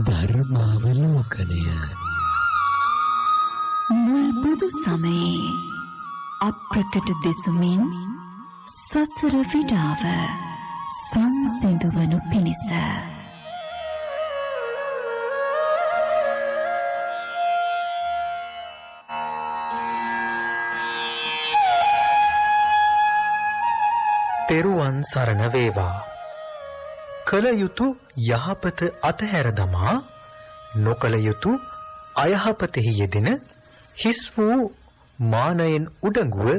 ධර්මාවලෝකනය මුල් බුදු සමයේ අප්‍රකට දෙසුමින් සසර විඩාව සංසිඳුවනු පිණිස තෙරුවන් සරණ වේවා. කල යුතු යහපත අතහැර දමා නොකල යුතු අයහපතෙහි යෙදෙන හිස් වූ මානයෙන් උඩඟුව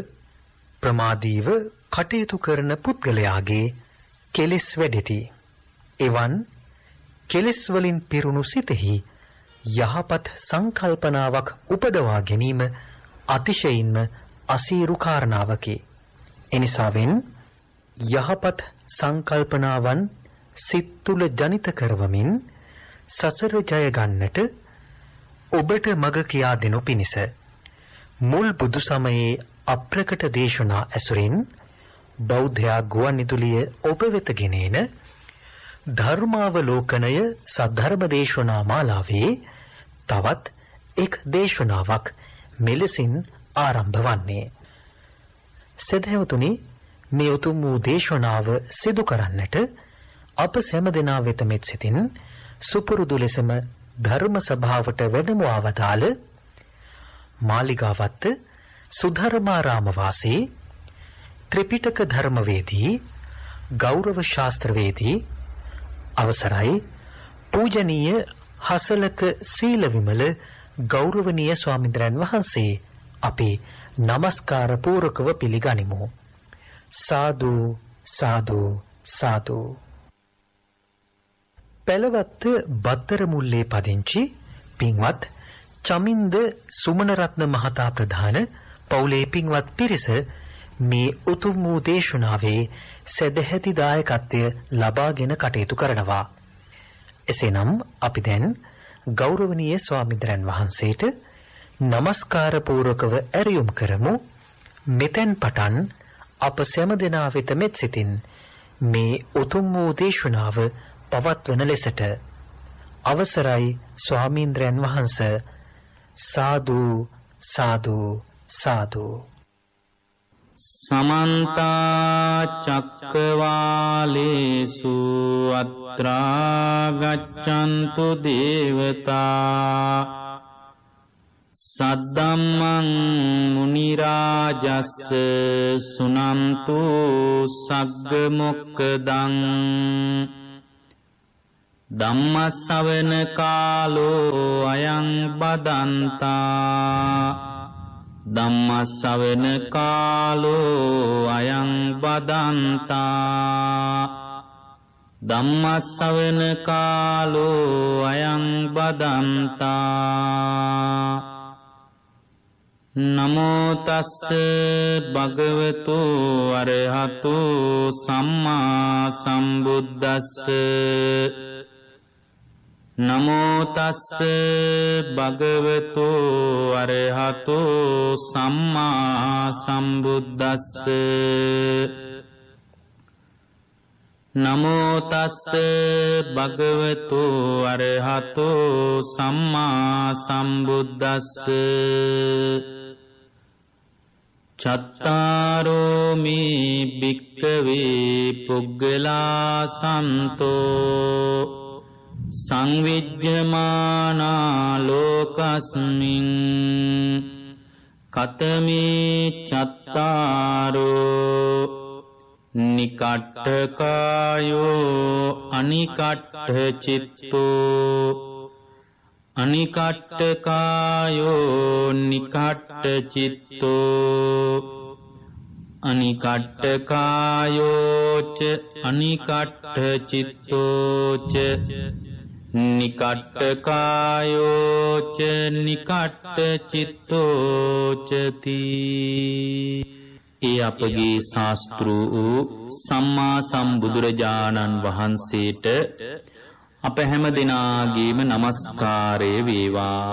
ප්‍රමාදීව කටයුතු කරන පුද්ගලයාගේ කෙලෙස් වැඩෙති. එවන් කෙලෙස් වලින් පිරුණු සිතෙහි යහපත් සංකල්පනාවක් උපදවා ගැනීම අතිශයින්ම අසීරු කාරණාවකි. එනිසාවෙන් යහපත් සංකල්පනාවන් සිත් තුළ ජනිත කරවමින් සසර ජය ගන්නට ඔබට මඟ කියා දෙනු පිණිස මුල් බුදු සමයේ අප්‍රකට දේශනා ඇසුරින් බෞද්ධයා ගුවන්විදුලිය ඔබ වෙත ගෙන එන ධර්මාවලෝකනය සද්ධර්ම දේශනා මාලාවේ තවත් එක් දේශනාවක් මෙලෙසින් ආරම්භ වන්නේ. සදහැවතුනි, මේ උතුම් වූ දේශනාව සිදු කරන්නට අප සෑම දෙනා වෙත මෙත් සිතින් සුපුරුදු ලෙසම ධර්ම සභාවට වැඩම අවතාල මාලිගාවත්ත සුධර්මාරාම වාසී ත්‍රිපිටක ධර්මවේදී ගෞරව ශාස්ත්‍රවේදී අවසරයි පූජනීය හසලක සීල විමල ගෞරවනීය ස්වාමීන් වහන්සේ අපි নমස්කාර පූර්වකව පිළිගනිමු. සාදු සාදු සාදු. පෙළවත්ත බත්තර මුල්ලේ පදිංචි පින්වත් චමින්ද සුමනරත්න මහතා ප්‍රධාන පවුලේ පින්වත් පිරිස මේ උතුම් වූ දේශනාවේ සදැහැති දායකත්වය ලබාගෙන කටයුතු කරනවා. එසේනම් අපි දැන් ගෞරවනීය ස්වාමීන් වහන්සේට নমස්කාර පූර්වකව ඇරයුම් කරමු. මෙතෙන් පටන් අප සෑම දෙනා වෙත මෙත් සිතින් මේ උතුම් වූ දේශනාව පවත්වන ලෙසට අවසරයි ස්වාමීන්ද්‍රයන් වහන්ස. සාදු සාදු සාදු. සමන්ත චක්කවාලේසු අත්‍රා ගච්ඡන්තු දේවතා සද්දම්මං මුනි රාජස්ස සුනන්තු සග්ග මොක්ඛදං ධම්ම ශ්‍රවණ කාලෝ අයං බදන්තා ධම්ම ශ්‍රවණ කාලෝ අයං බදන්තා ධම්ම ශ්‍රවණ කාලෝ අයං බදන්තා. නමෝ තස්ස භගවතු අරහතු සම්මා සම්බුද්දස්ස නමෝ තස්ස භගවතු අරහතු සම්මා සම්බුද්දස්ස නමෝ තස්ස භගවතු අරහතු සම්මා සම්බුද්දස්ස චත්තාරෝ මේ භික්ඛවේ පුග්ගලා සන්තෝ සංවිජ්ජමානා ලෝකස්මින් කතමේ චත්තාරෝ නිකට්ඨකායෝ අනිකට්ඨ චිත්තෝ අනිකට්ඨකායෝ නිකට්ඨ චිත්තෝ අනිකට්ඨකායෝ ච අනිකට්ඨ චිත්තෝ ච නිකට්ඨකායෝ ච නිකට්ඨ චිත්තෝ චති. ඒ අපගේ ශාස්ත්‍රූ වූ සම්මා සම්බුදුරජාණන් වහන්සේට අප හැම දිනාගේම නමස්කාරය වේවා.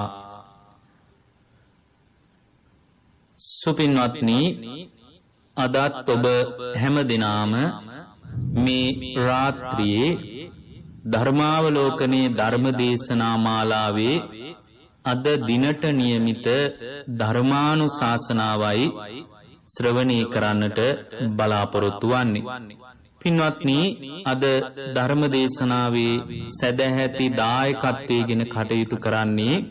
සුපින්වත්නි, අදත් ඔබ හැම දිනාම මේ රාත්‍රියේ ධර්මාවලෝකනේ ධර්ම දේශනා මාලාවේ අද දිනට નિયમિત ධර්මානුශාසනාවයි ශ්‍රවණය කරන්නට බලාපොරොත්තු වන්නේ. පින්වත්නි, අද ධර්ම දේශනාවේ සදැහැති දායකත්වයෙන් කටයුතු කරන්නේ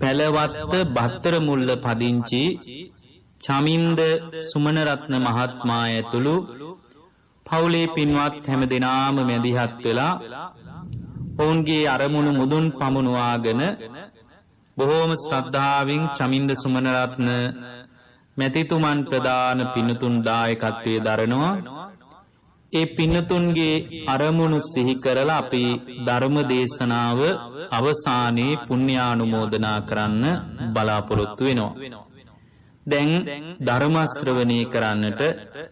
පැලවත්ත බත්තර මුල්ල පදිංචි චමින්ද සුමනරත්න මහත්මයා ඇතුළු පවුලේ පින්වත් හැම දෙනාම මැදිහත් වෙලා ඔවුන්ගේ අරමුණු මුදුන් පමුණුවාගෙන බොහෝම ශ්‍රද්ධාවෙන් චමින්ද සුමනරත්න මැතිතුමන් ප්‍රදාන පින්නතුන් දායකත්වයේ දරනවා. ඒ පින්නතුන්ගේ අරමුණු සිහි කරලා අපි ධර්ම දේශනාව අවසානයේ පුණ්‍යානුමෝදනා කරන්න බලාපොරොත්තු වෙනවා. දැන් ධර්ම ශ්‍රවණය කරන්නට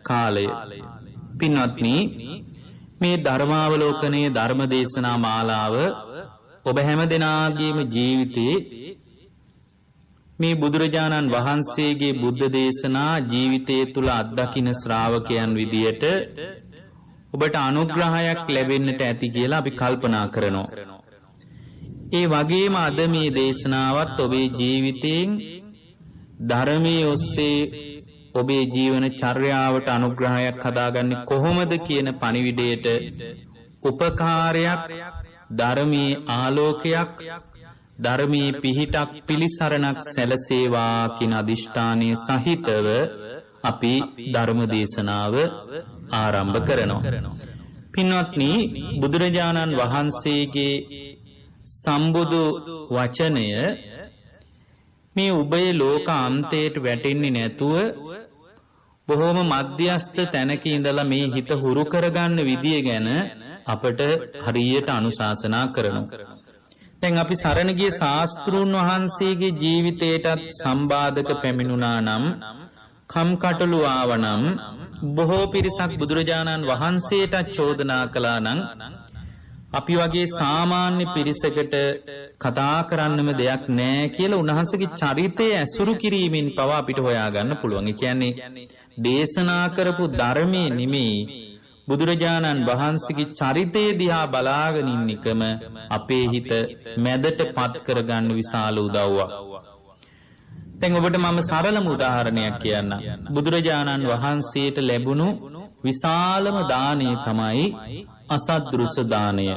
කාලය. පින්වත්නි, මේ ධර්මාවලෝකනයේ ධර්ම දේශනා මාලාව ඔබ හැම දෙනාගේම ජීවිතයේ මේ බුදුරජාණන් වහන්සේගේ බුද්ධ දේශනා ජීවිතය තුළ අත්දකින ශ්‍රාවකයන් විදියට ඔබට අනුග්‍රහයක් ලැබෙන්නට ඇති කියලා අපි කල්පනා කරනවා. ඒ වගේම අද මේ දේශනාවත් ඔබේ ජීවිතයෙන් ධර්මයේ ඔස්සේ ඔබේ ජීවන චර්යාවට අනුග්‍රහයක් හදාගන්නේ කොහොමද කියන පණිවිඩයට උපකාරයක්, ධර්මයේ ආලෝකයක්, ධර්මයේ පිහිටක්, පිළිසරණක් සැලසේවා කියන අදිෂ්ඨානයේ සහිතව අපි ධර්ම දේශනාව ආරම්භ කරනවා. පින්වත්නි, බුදුරජාණන් වහන්සේගේ සම්බුදු වචනය මේ උභය ලෝක අන්තයට වැටෙන්නේ නැතුව බොහෝම මධ්‍යස්ථ තැනක ඉඳලා මේ හිත හුරු කරගන්න විදිය ගැන අපට හරියට අනුශාසනා කරනවා. දැන් අපි සරණ ගිය ශාස්ත්‍රූන් වහන්සේගේ ජීවිතයටත් සම්බාධක පැමිණුණා නම්, කම්කටොළු ආවනම්, බොහෝ පිරිසක් බුදුරජාණන් වහන්සේට චෝදනා කළා නම් අපි වගේ සාමාන්‍ය පිරිසකට කතා කරන්නම දෙයක් නෑ කියලා උන්වහන්සේගේ චරිතය ඇසුරු කිරීමෙන් පවා අපිට හොයාගන්න පුළුවන්. ඒ කියන්නේ දේශනා කරපු ධර්මයේ නෙමෙයි, බුදුරජාණන් වහන්සේගේ චරිතය දිහා බලාගෙන ඉන්න එකම අපේ හිත මැදට පත් කරගන්න විශාල උදව්වක්. දැන් ඔබට මම සරලම උදාහරණයක් කියන්නම්. බුදුරජාණන් වහන්සේට ලැබුණු විශාලම දානය තමයි අසද්දෘස දානය.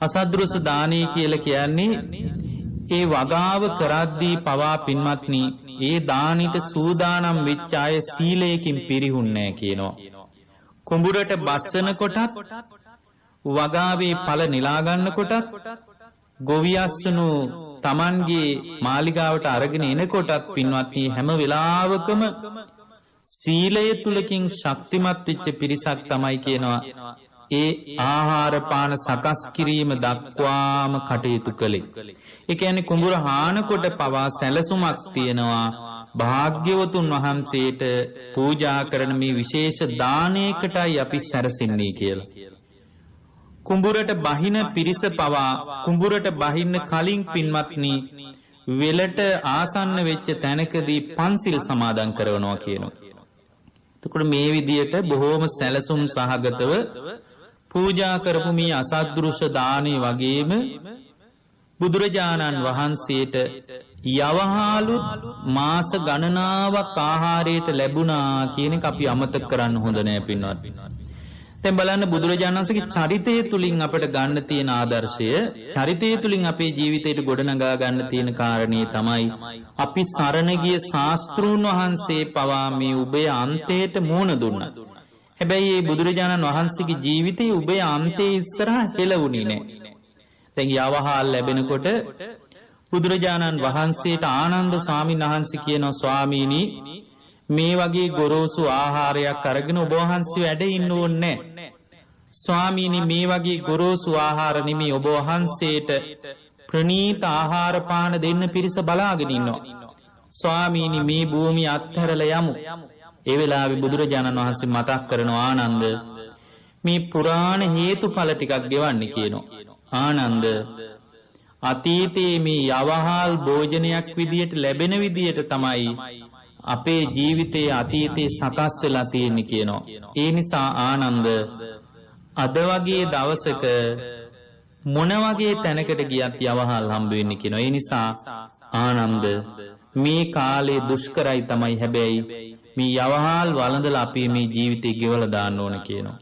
අසද්දෘස දානය කියලා කියන්නේ ඒ වගාව කරද්දී පවා පින්වත්නි, ඒ දානෙට සූදානම් වෙච්ච අය සීලයකින් පිරිහුන්නේ කියනවා. කුඹුරට බස්සන කොටත්, වගාවේ ඵල නෙලා ගන්න කොටත්, ගොවියස්සනු Tamanගේ මාලිගාවට අරගෙන එනකොටත් පින්වත්නි, හැම වෙලාවකම සීලය තුලකින් ශක්තිමත් වෙච්ච පිරිසක් තමයි කියනවා ඒ ආහාර පාන සකස් කිරීම දක්වාම කටයුතු කළේ. ඒ කියන්නේ කුඹුර හානකොට පවා සැලසුමක් තියෙනවා භාග්‍යවතුන් වහන්සේට පූජා කරන මේ විශේෂ දානයකටයි අපි සැරසෙන්නේ කියලා. කුඹුරට බහින පිරිස පවා කුඹුරට බහින්න කලින් පින්වත්නි, වෙලට ආසන්න වෙච්ච තැනකදී පන්සිල් සමාදන් කරනවා කියනවා. එතකොට මේ විදියට බොහෝම සැලසුම් සහගතව පූජා කරපු මේ අසද්දෘස දානෙ වගේම බුදුරජාණන් වහන්සේට යවහාලු මාස ගණනාවක් ආහාරයට ලැබුණා කියන එක අපි අමතක කරන්න හොඳ නෑ පින්වත්. දැන් බලන්න, බුදුරජාණන් වහන්සේගේ චරිතය තුලින් අපට ගන්න තියෙන ආදර්ශය, චරිතය තුලින් අපේ ජීවිතයට ගොඩනගා ගන්න තියෙන කාරණේ තමයි අපි සරණ ගිය ශාස්ත්‍රූන් වහන්සේ පවා මේ උභය අන්තයට මුහුණ දුන්නා. හැබැයි මේ බුදුරජාණන් වහන්සේගේ ජීවිතයේ උභය අන්තයේ ඉස්සරහා හෙළුණේ නෑ. දැන් යවහාල් ලැබෙනකොට බුදුරජාණන් වහන්සේට ආනන්ද ස්වාමීන් වහන්සේ කියනවා, ස්වාමීනි, මේ වගේ ගොරෝසු ආහාරයක් අරගෙන ඔබ වහන්සේ වැඩ ඉන්න ඕනේ නැහැ. ස්වාමීනි, මේ වගේ ගොරෝසු ආහාර නෙමෙයි, ඔබ වහන්සේට ප්‍රණීත ආහාර පාන දෙන්න පිරිස බලාගෙන ඉන්නවා. ස්වාමීනි, මේ භූමිය අත්හැරලා යමු. ඒ වෙලාවේ බුදුරජාණන් වහන්සේ මතක් කරනවා, ආනන්ද, මේ පුරාණ හේතුඵල ටිකක් ගෙවන්න කියනවා. ආනන්ද, අතීතයේ මේ යවහාල් භෝජනයක් විදියට ලැබෙන විදියට තමයි අපේ ජීවිතයේ අතීතයේ සකස් වෙලා තියෙන්නේ කියනවා. ඒ නිසා ආනන්ද, අද වගේ දවසක මොන වගේ තැනකට ගියත් යවහල් හම්බ වෙන්නේ කියනවා. ඒ නිසා ආනන්ද මේ කාලේ දුෂ්කරයි තමයි, හැබැයි මේ යවහල් වළඳලා අපි මේ ජීවිතේ ගෙවලා දාන්න ඕන කියනවා.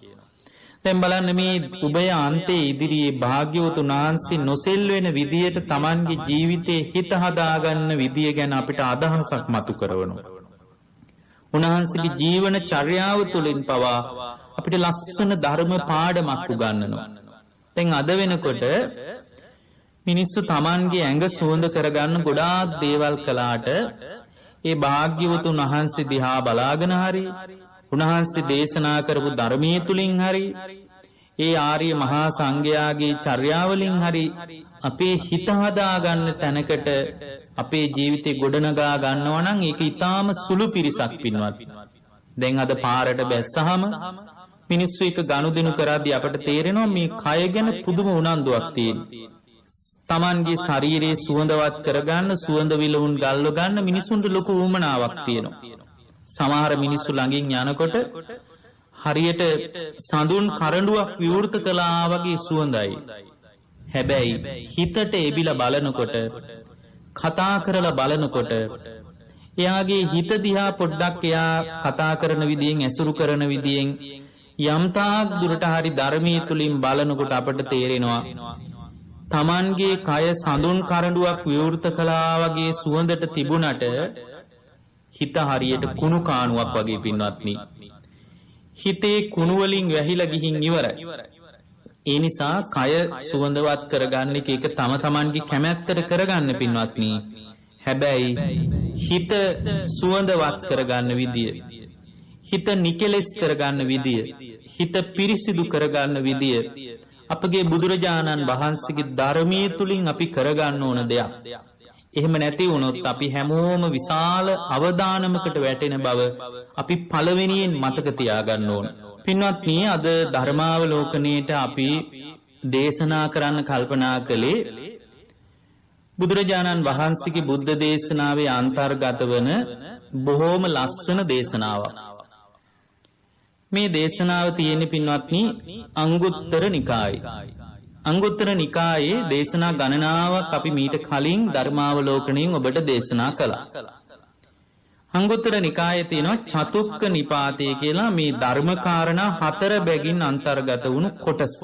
දැන් බලන්න මේ උභය අන්තයේ ඉදිරියේ භාග්‍යවතුන් වහන්සේ නොසෙල් වෙන විදියට Tamanගේ ජීවිතේ හිත හදාගන්න විදිය ගැන අපිට අදහසක් මතු කරවනවා. උන්වහන්සේගේ ජීවන චර්යාව තුළින් පවා අපිට ලස්සන ධර්ම පාඩමක් උගන්වනවා. දැන් අද වෙනකොට මිනිස්සු Tamanගේ ඇඟ සුවඳ කරගන්න ගොඩාක් දේවල් කළාට ඒ භාග්‍යවතුන් වහන්සේ දිහා බලාගෙන හරි උන්වහන්සේ දේශනා කරපු ධර්මයේ තුලින් හරි ඒ ආර්ය මහා සංඝයාගේ චර්යාවලින් හරි අපේ හිත හදාගන්න තැනකට අපේ ජීවිතේ ගොඩනගා ගන්නවා නම් ඒක ඊටාම සුළු පිරිසක් පින්වත්. දැන් අද පාරට බැස්සහම මිනිස්සු එක ගනුදෙනු කරද්දී අපට තේරෙනවා මේ කය ගැන පුදුම උනන්දුවක් තියෙනවා. Tamanගේ ශරීරයේ සුවඳවත් කරගන්න, සුවඳ විලවුන් ගල්ව ගන්න මිනිසුන්ට ලොකු උවමනාවක් තියෙනවා. සමහර මිනිස්සු ළඟින් යනකොට හරියට සඳුන් කරඬුවක් විවෘත කළා වගේ සුවඳයි. හැබැයි හිතට එබිලා බලනකොට, කතා කරලා බලනකොට, එයාගේ හිත දිහා පොඩ්ඩක් එයා කතා කරන විදියෙන්, ඇසුරු කරන විදියෙන් යම්තාක් දුරට හරි ධර්මයේ තුලින් බලනකොට අපට තේරෙනවා Tamanගේ කය සඳුන් කරඬුවක් විවෘත කළා වගේ සුවඳට තිබුණට හිත හරියට කුණු කාණුවක් වගේ පින්වත්නි. හිතේ කුණු වලින් වැහිලා ගිහින් ඉවරයි. ඒ නිසා කය සුවඳවත් කරගන්න එක තම තමන්ගේ කැමැත්තට කරගන්න පින්වත්නි. හැබැයි හිත සුවඳවත් කරගන්න විදිය, හිත නිකලෙස් කරගන්න විදිය, හිත පිරිසිදු කරගන්න විදිය අපගේ බුදුරජාණන් වහන්සේගේ ධර්මයේ තුලින් අපි කරගන්න ඕන දෙයක්. එහෙම නැති වුණොත් අපි හැමෝම විශාල අවදානමකට වැටෙන බව අපි පළවෙනියෙන් මතක තියාගන්න ඕන. පින්වත්නි, අද ධර්මාවලෝකනයේට අපි දේශනා කරන්න කල්පනා කළේ බුදුරජාණන් වහන්සේගේ බුද්ධ දේශනාවේ අන්තර්ගත වන බොහෝම ලස්සන දේශනාවක්. මේ දේශනාව තියෙන්නේ පින්වත්නි අංගුත්තර නිකායේ. අංගුත්තර නිකායේ දේශනා ගණනාවක් අපි මීට කලින් ධර්මාවලෝකණයෙන් ඔබට දේශනා කළා. අංගුත්තර නිකායේ තියෙනවා චතුක්ක නිපාතය කියලා මේ ධර්මකාරණා 4 බැගින් අන්තර්ගත වුණු කොටස.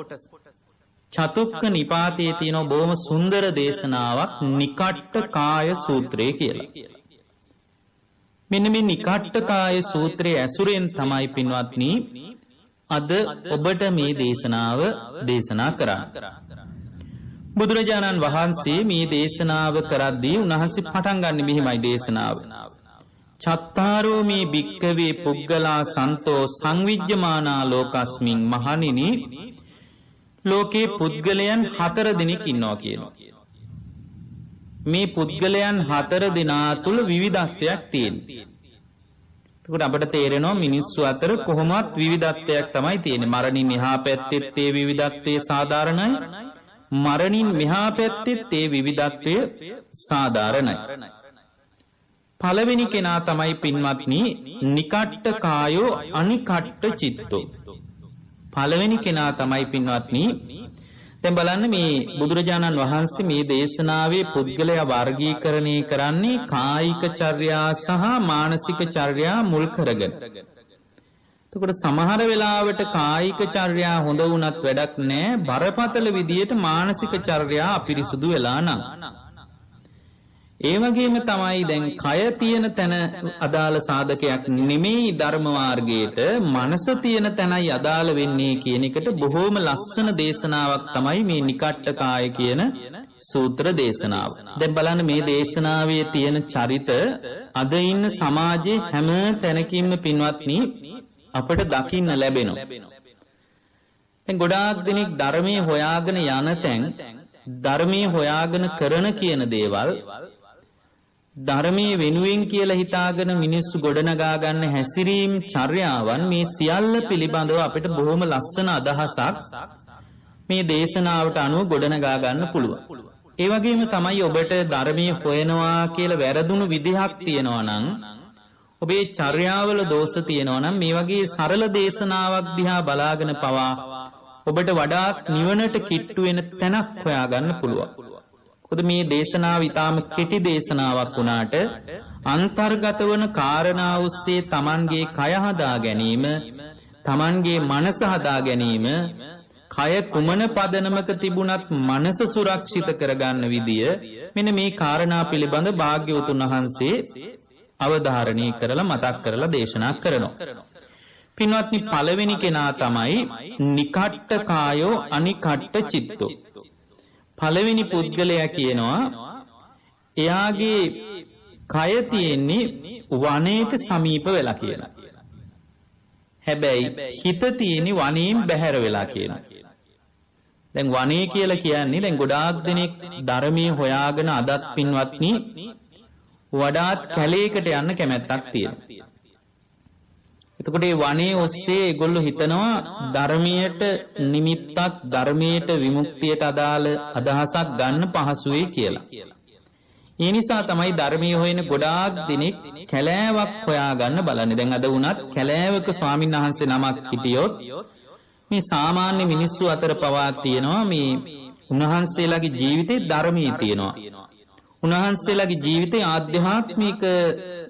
චතුක්ක නිපාතයේ තියෙන බොහොම සුන්දර දේශනාවක් නිකට්ඨ කාය සූත්‍රය කියලා. මෙන්න මේ නිකට්ඨ කාය සූත්‍රයේ ඇසුරෙන් තමයි පින්වත්නි අද ඔබට මේ දේශනාව දේශනා කරන්නේ. බුදුරජාණන් වහන්සේ මේ දේශනාව කරද්දී උන්වහන්සේ පටන් ගන්න මෙහිමයි දේශනාව. චත්තාරෝ මේ භික්ඛවේ පුග්ගලා සන්තෝ සංවිජ්ජමානා ලෝකස්මින් මහණෙනි, ලෝකේ පුද්ගලයන් 4 දෙනෙක් ඉන්නවා කියනවා. මේ පුද්ගලයන් 4 දෙනා තුල විවිධත්වයක් තියෙනවා. එතකොට අපට තේරෙනවා මිනිස්සු අතර කොහොමවත් විවිධත්වයක් තමයි තියෙන්නේ. මරණින් එහා පැත්තෙත් ඒ විවිධත්වය සාධාරණයි. මරණින් මෙහා පැත්තෙත් ඒ විවිධත්වය සාධාරණයි. පළවෙනි කෙනා තමයි පින්වත්නි නිකට්ඨ කායෝ අනිකට්ඨ චිත්තෝ. පළවෙනි කෙනා තමයි පින්වත්නි, දැන් බලන්න මේ බුදුරජාණන් වහන්සේ මේ දේශනාවේ පුද්ගලයා වර්ගීකරණය කරන්නේ කායික චර්යා සහ මානසික චර්යා මුල් කරගෙන. එතකොට සමහර වෙලාවට කායික චර්යා හොඳ වුණත් වැඩක් නැහැ, බරපතල විදියට මානසික චර්යා අපිරිසුදු වෙලා නම්. ඒ වගේම තමයි දැන් කය තියෙන තැන අදාළ සාධකයක් නෙමෙයි ධර්ම මාර්ගයේට මනස තියෙන තැනයි අදාළ වෙන්නේ කියන එකට බොහෝම ලස්සන දේශනාවක් තමයි මේ නිකට්ඨ කාය කියන සූත්‍ර දේශනාව. දැන් බලන්න මේ දේශනාවේ තියෙන චරිත අද ඉන්න සමාජයේ හැම තැනකින්ම පින්වත්නි අපට දකින්න ලැබෙනවා. දැන් ගොඩාක් දෙනෙක් ධර්මයේ හොයාගෙන යන තැන්, ධර්මයේ හොයාගෙන කරන කියන දේවල්, ධර්මයේ වෙනුවෙන් කියලා හිතාගෙන මිනිස්සු ගොඩනගා ගන්න හැසිරීම් චර්යාවන්, මේ සියල්ල පිළිබඳව අපිට බොහොම ලස්සන අදහසක් මේ දේශනාවට අනුව ගොඩනගා ගන්න පුළුවන්. ඒ වගේම තමයි ඔබට ධර්මයේ හොයනවා කියලා වැරදුණු විදිහක් තියෙනවා නම්, ඔබේ චර්යාවල දෝෂ තියෙනවා නම්, මේ වගේ සරල දේශනාවක් දිහා බලාගෙන පවා ඔබට වඩාත් නිවනට කිට්ටු වෙන තැනක් හොයාගන්න පුළුවන්. මොකද මේ දේශනාව ඊටාම කෙටි දේශනාවක් වුණාට අන්තර්ගත වන කාරණා ඔස්සේ Tamanගේ කය හදා ගැනීම, Tamanගේ මනස හදා ගැනීම, කය කුමන පදනමක තිබුණත් මනස සුරක්ෂිත කරගන්න විදිය මෙන්න මේ කාරණා පිළිබඳ භාග්‍යවතුන් වහන්සේ අවධාරණය කරලා මතක් කරලා දේශනා කරනවා. පින්වත්නි, පළවෙනි කෙනා තමයි නිකට්ඨ කායෝ අනිකට්ඨ චිත්තෝ. පළවෙනි පුද්ගලයා කියනවා එයාගේ කය තියෙන්නේ වනයේට සමීප වෙලා කියලා. හැබැයි හිත තියෙන්නේ වනයෙන් බැහැර වෙලා කියලා. දැන් වනයේ කියලා කියන්නේ දැන් ගොඩාක් දෙනෙක් ධර්මයේ හොයාගෙන අදත් පින්වත්නි වඩාත් කැලේකට යන්න කැමැත්තක් තියෙනවා. එතකොට මේ වනයේ ඔස්සේ ඒගොල්ලෝ හිතනවා ධර්මයට නිමිත්තක්, ධර්මයට විමුක්තියට අදාළ අදහසක් ගන්න පහසුවේ කියලා. ඒ නිසා තමයි ධර්මයේ හොයන ගොඩාක් දෙනෙක් කැලෑවක් හොයාගන්න බලන්නේ. දැන් අද වුණත් කැලෑවක ස්වාමීන් වහන්සේ නමක් හිටියොත් මේ සාමාන්‍ය මිනිස්සු අතර පවා තියෙනවා මේ උන්වහන්සේලාගේ ජීවිතේ ධර්මයේ තියෙනවා. උන්වහන්සේලාගේ ජීවිතේ ආධ්‍යාත්මික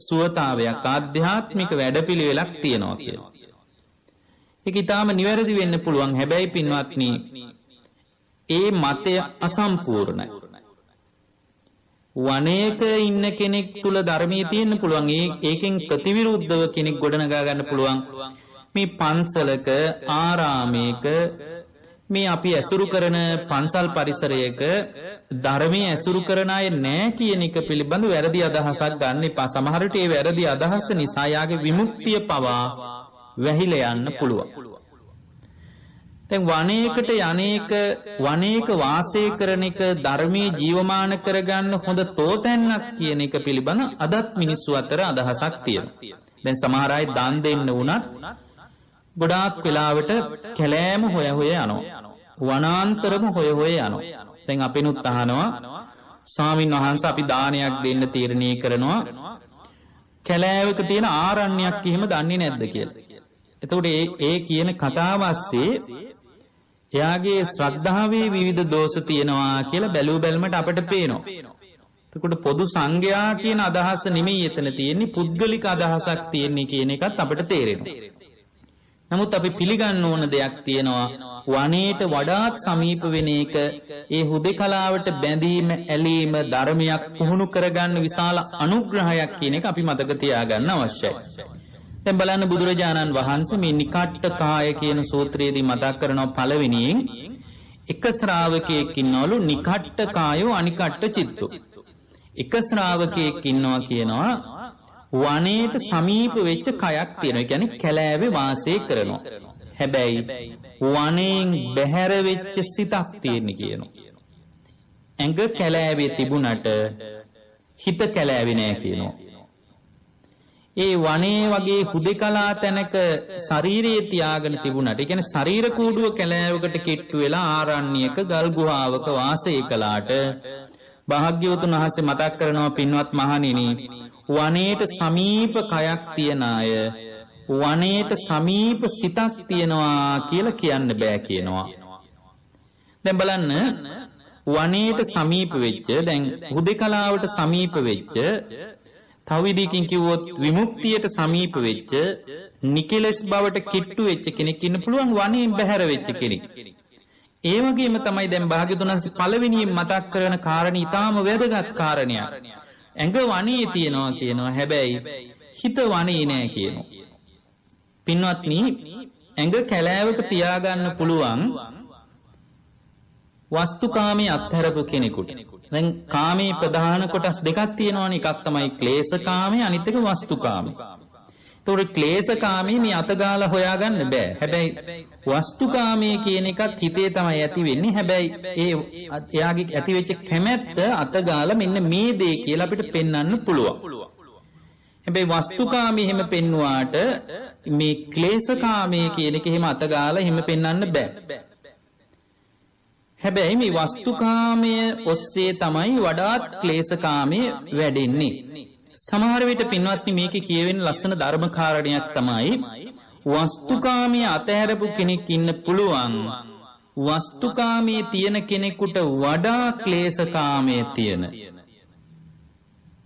සුවතාවයක්, ආධ්‍යාත්මික වැඩපිළිවෙලක් තියෙනවා කියලා. ඒක ඊටාම නිවැරදි වෙන්න පුළුවන්. හැබැයි පින්වත්නි, ඒ මතය අසම්පූර්ණයි. වනයේක ඉන්න කෙනෙක් තුල ධර්මයේ තියෙන්න පුළුවන්. ඒකෙන් ප්‍රතිවිරුද්ධව කෙනෙක් ගොඩනගා ගන්න පුළුවන්. මේ පන්සලක, ආරාමයක, මේ අපි ඇසුරු කරන පන්සල් පරිසරයක ධර්මයේ ඇසුරු කරන අය නැහැ කියන එක පිළිබඳ වැරදි අදහසක් ගන්න එපා. සමහර විට ඒ වැරදි අදහස නිසා යාගේ විමුක්තිය පවා වැහිලා යන්න පුළුවන්. දැන් වනයේකට යන්නේක, වනයේක වාසය කරන එක ධර්මයේ ජීවමාන කරගන්න හොඳ තෝතැන්නක් කියන එක පිළිබඳ අදත් මිනිස්සු අතර අදහසක් තියෙනවා. දැන් සමහර අය දන් දෙන්න වුණත් ගොඩාක් වෙලාවට කැලෑම හොය යනවා. වනාන්තරම හොය යනවා. දැන් අපිනුත් අහනවා ස්වාමින් වහන්සේ අපි දානයක් දෙන්න තීරණය කරනවා කැලෑවක තියෙන ආරණ්‍යයක් එහෙම දන්නේ නැද්ද කියලා. එතකොට ඒ කියන කතාව ඇස්සේ එයාගේ ශ්‍රද්ධාවේ විවිධ දෝෂ තියෙනවා කියලා බැලූ බැලමට අපට පේනවා. එතකොට පොදු සංඝයා කියන අදහස නෙමෙයි එතන තියෙන්නේ, පුද්ගලික අදහසක් තියෙන්නේ කියන එකත් අපට තේරෙනවා. නමුත් අපි පිළිගන්න ඕන දෙයක් තියෙනවා. වනයේට වඩාත් සමීප වෙන එක, ඒ හුදෙකලාවට බැඳීම, ඇලීම, ධර්මයක් පුහුණු කරගන්න විශාල අනුග්‍රහයක් කියන එක අපි මතක තියාගන්න අවශ්‍යයි. දැන් බලන්න බුදුරජාණන් වහන්සේ මේ නිකට්ඨ කාය කියන සූත්‍රයේදී මතක් කරනවා පළවෙනියෙන් එක ශ්‍රාවකයෙක් ඉන්නවලු නිකට්ඨ කායෝ අනිකට්ඨ චිත්තෝ. එක ශ්‍රාවකයෙක් ඉන්නවා කියනවා වනයේට සමීප වෙච්ච කයක් තියෙනවා. ඒ කියන්නේ කැලෑවේ වාසය කරනවා. හැබැයි වනයෙන් බැහැර වෙච්ච සිතක් තියෙන කියනවා. ඇඟ කැලෑවේ තිබුණට හිත කැලෑවේ නෑ කියනවා. ඒ වනේ වගේ හුදෙකලා තැනක ශරීරයේ තියාගෙන තිබුණට, ඒ කියන්නේ ශරීර කූඩුව කැලෑවකට කිට්ටු වෙලා ආරණ්‍යයක ගල් ගුහාවක වාසය කළාට භාග්‍යවතුන් වහන්සේ මතක් කරනවා පින්වත් මහණෙනි, වනයේට සමීප කයක් තියන අය වනයේට සමීප සිතක් තියනවා කියලා කියන්න බෑ කියනවා. දැන් බලන්න වනයේට සමීප වෙච්ච, දැන් හුදෙකලාවට සමීප වෙච්ච, තව විදිහකින් කිව්වොත් විමුක්තියට සමීප වෙච්ච, නිකලස් බවට කිට්ටු වෙච්ච කෙනෙක් ඉන්න පුළුවන් වනයෙන් බැහැර වෙච්ච කෙනෙක්. ඒ වගේම තමයි දැන් භාග්‍යවතුන් වහන්සේ පළවෙනියෙන් මතක් කරන කාරණේ ඊටාම වැදගත් කාරණයක්. ඇඟ වනයේ තියනවා කියනවා, හැබැයි හිත වනයේ නෑ කියනවා. පින්වත්නි, ඇඟ කැලෑවක තියාගන්න පුළුවන් වස්තුකාමයේ අත්හැරපු කෙනෙකුට. දැන් කාමයේ ප්‍රධාන කොටස් දෙකක් තියෙනවානේ. එකක් තමයි ක්ලේශකාමයේ, අනිත් එක වස්තුකාමයේ. ඒතකොට ක්ලේශකාමයේ මේ අතගාලා හොයාගන්න බෑ. හැබැයි වස්තුකාමයේ කියන එකත් හිතේ තමයි ඇති වෙන්නේ. හැබැයි එයාගේ ඇති වෙච්ච කැමැත්ත අතගාලා මෙන්න මේ දේ කියලා අපිට පෙන්වන්න පුළුවන්. හැබැයි වස්තුකාමයේ එහෙම පෙන්වුවාට මේ ක්ලේශකාමයේ කියන එක එහෙම අතගාලා එහෙම පෙන්වන්න බෑ. හැබැයි මේ වස්තුකාමය ඔස්සේ තමයි වඩාත් ක්ලේශකාමයේ වැඩෙන්නේ. සමහර විට පින්වත්නි මේකේ කියවෙන ලස්සන ධර්ම කාරණයක් තමයි වස්තුකාමයේ අතහැරපු කෙනෙක් ඉන්න පුළුවන් වස්තුකාමයේ තියෙන කෙනෙකුට වඩා ක්ලේශකාමයේ තියෙන.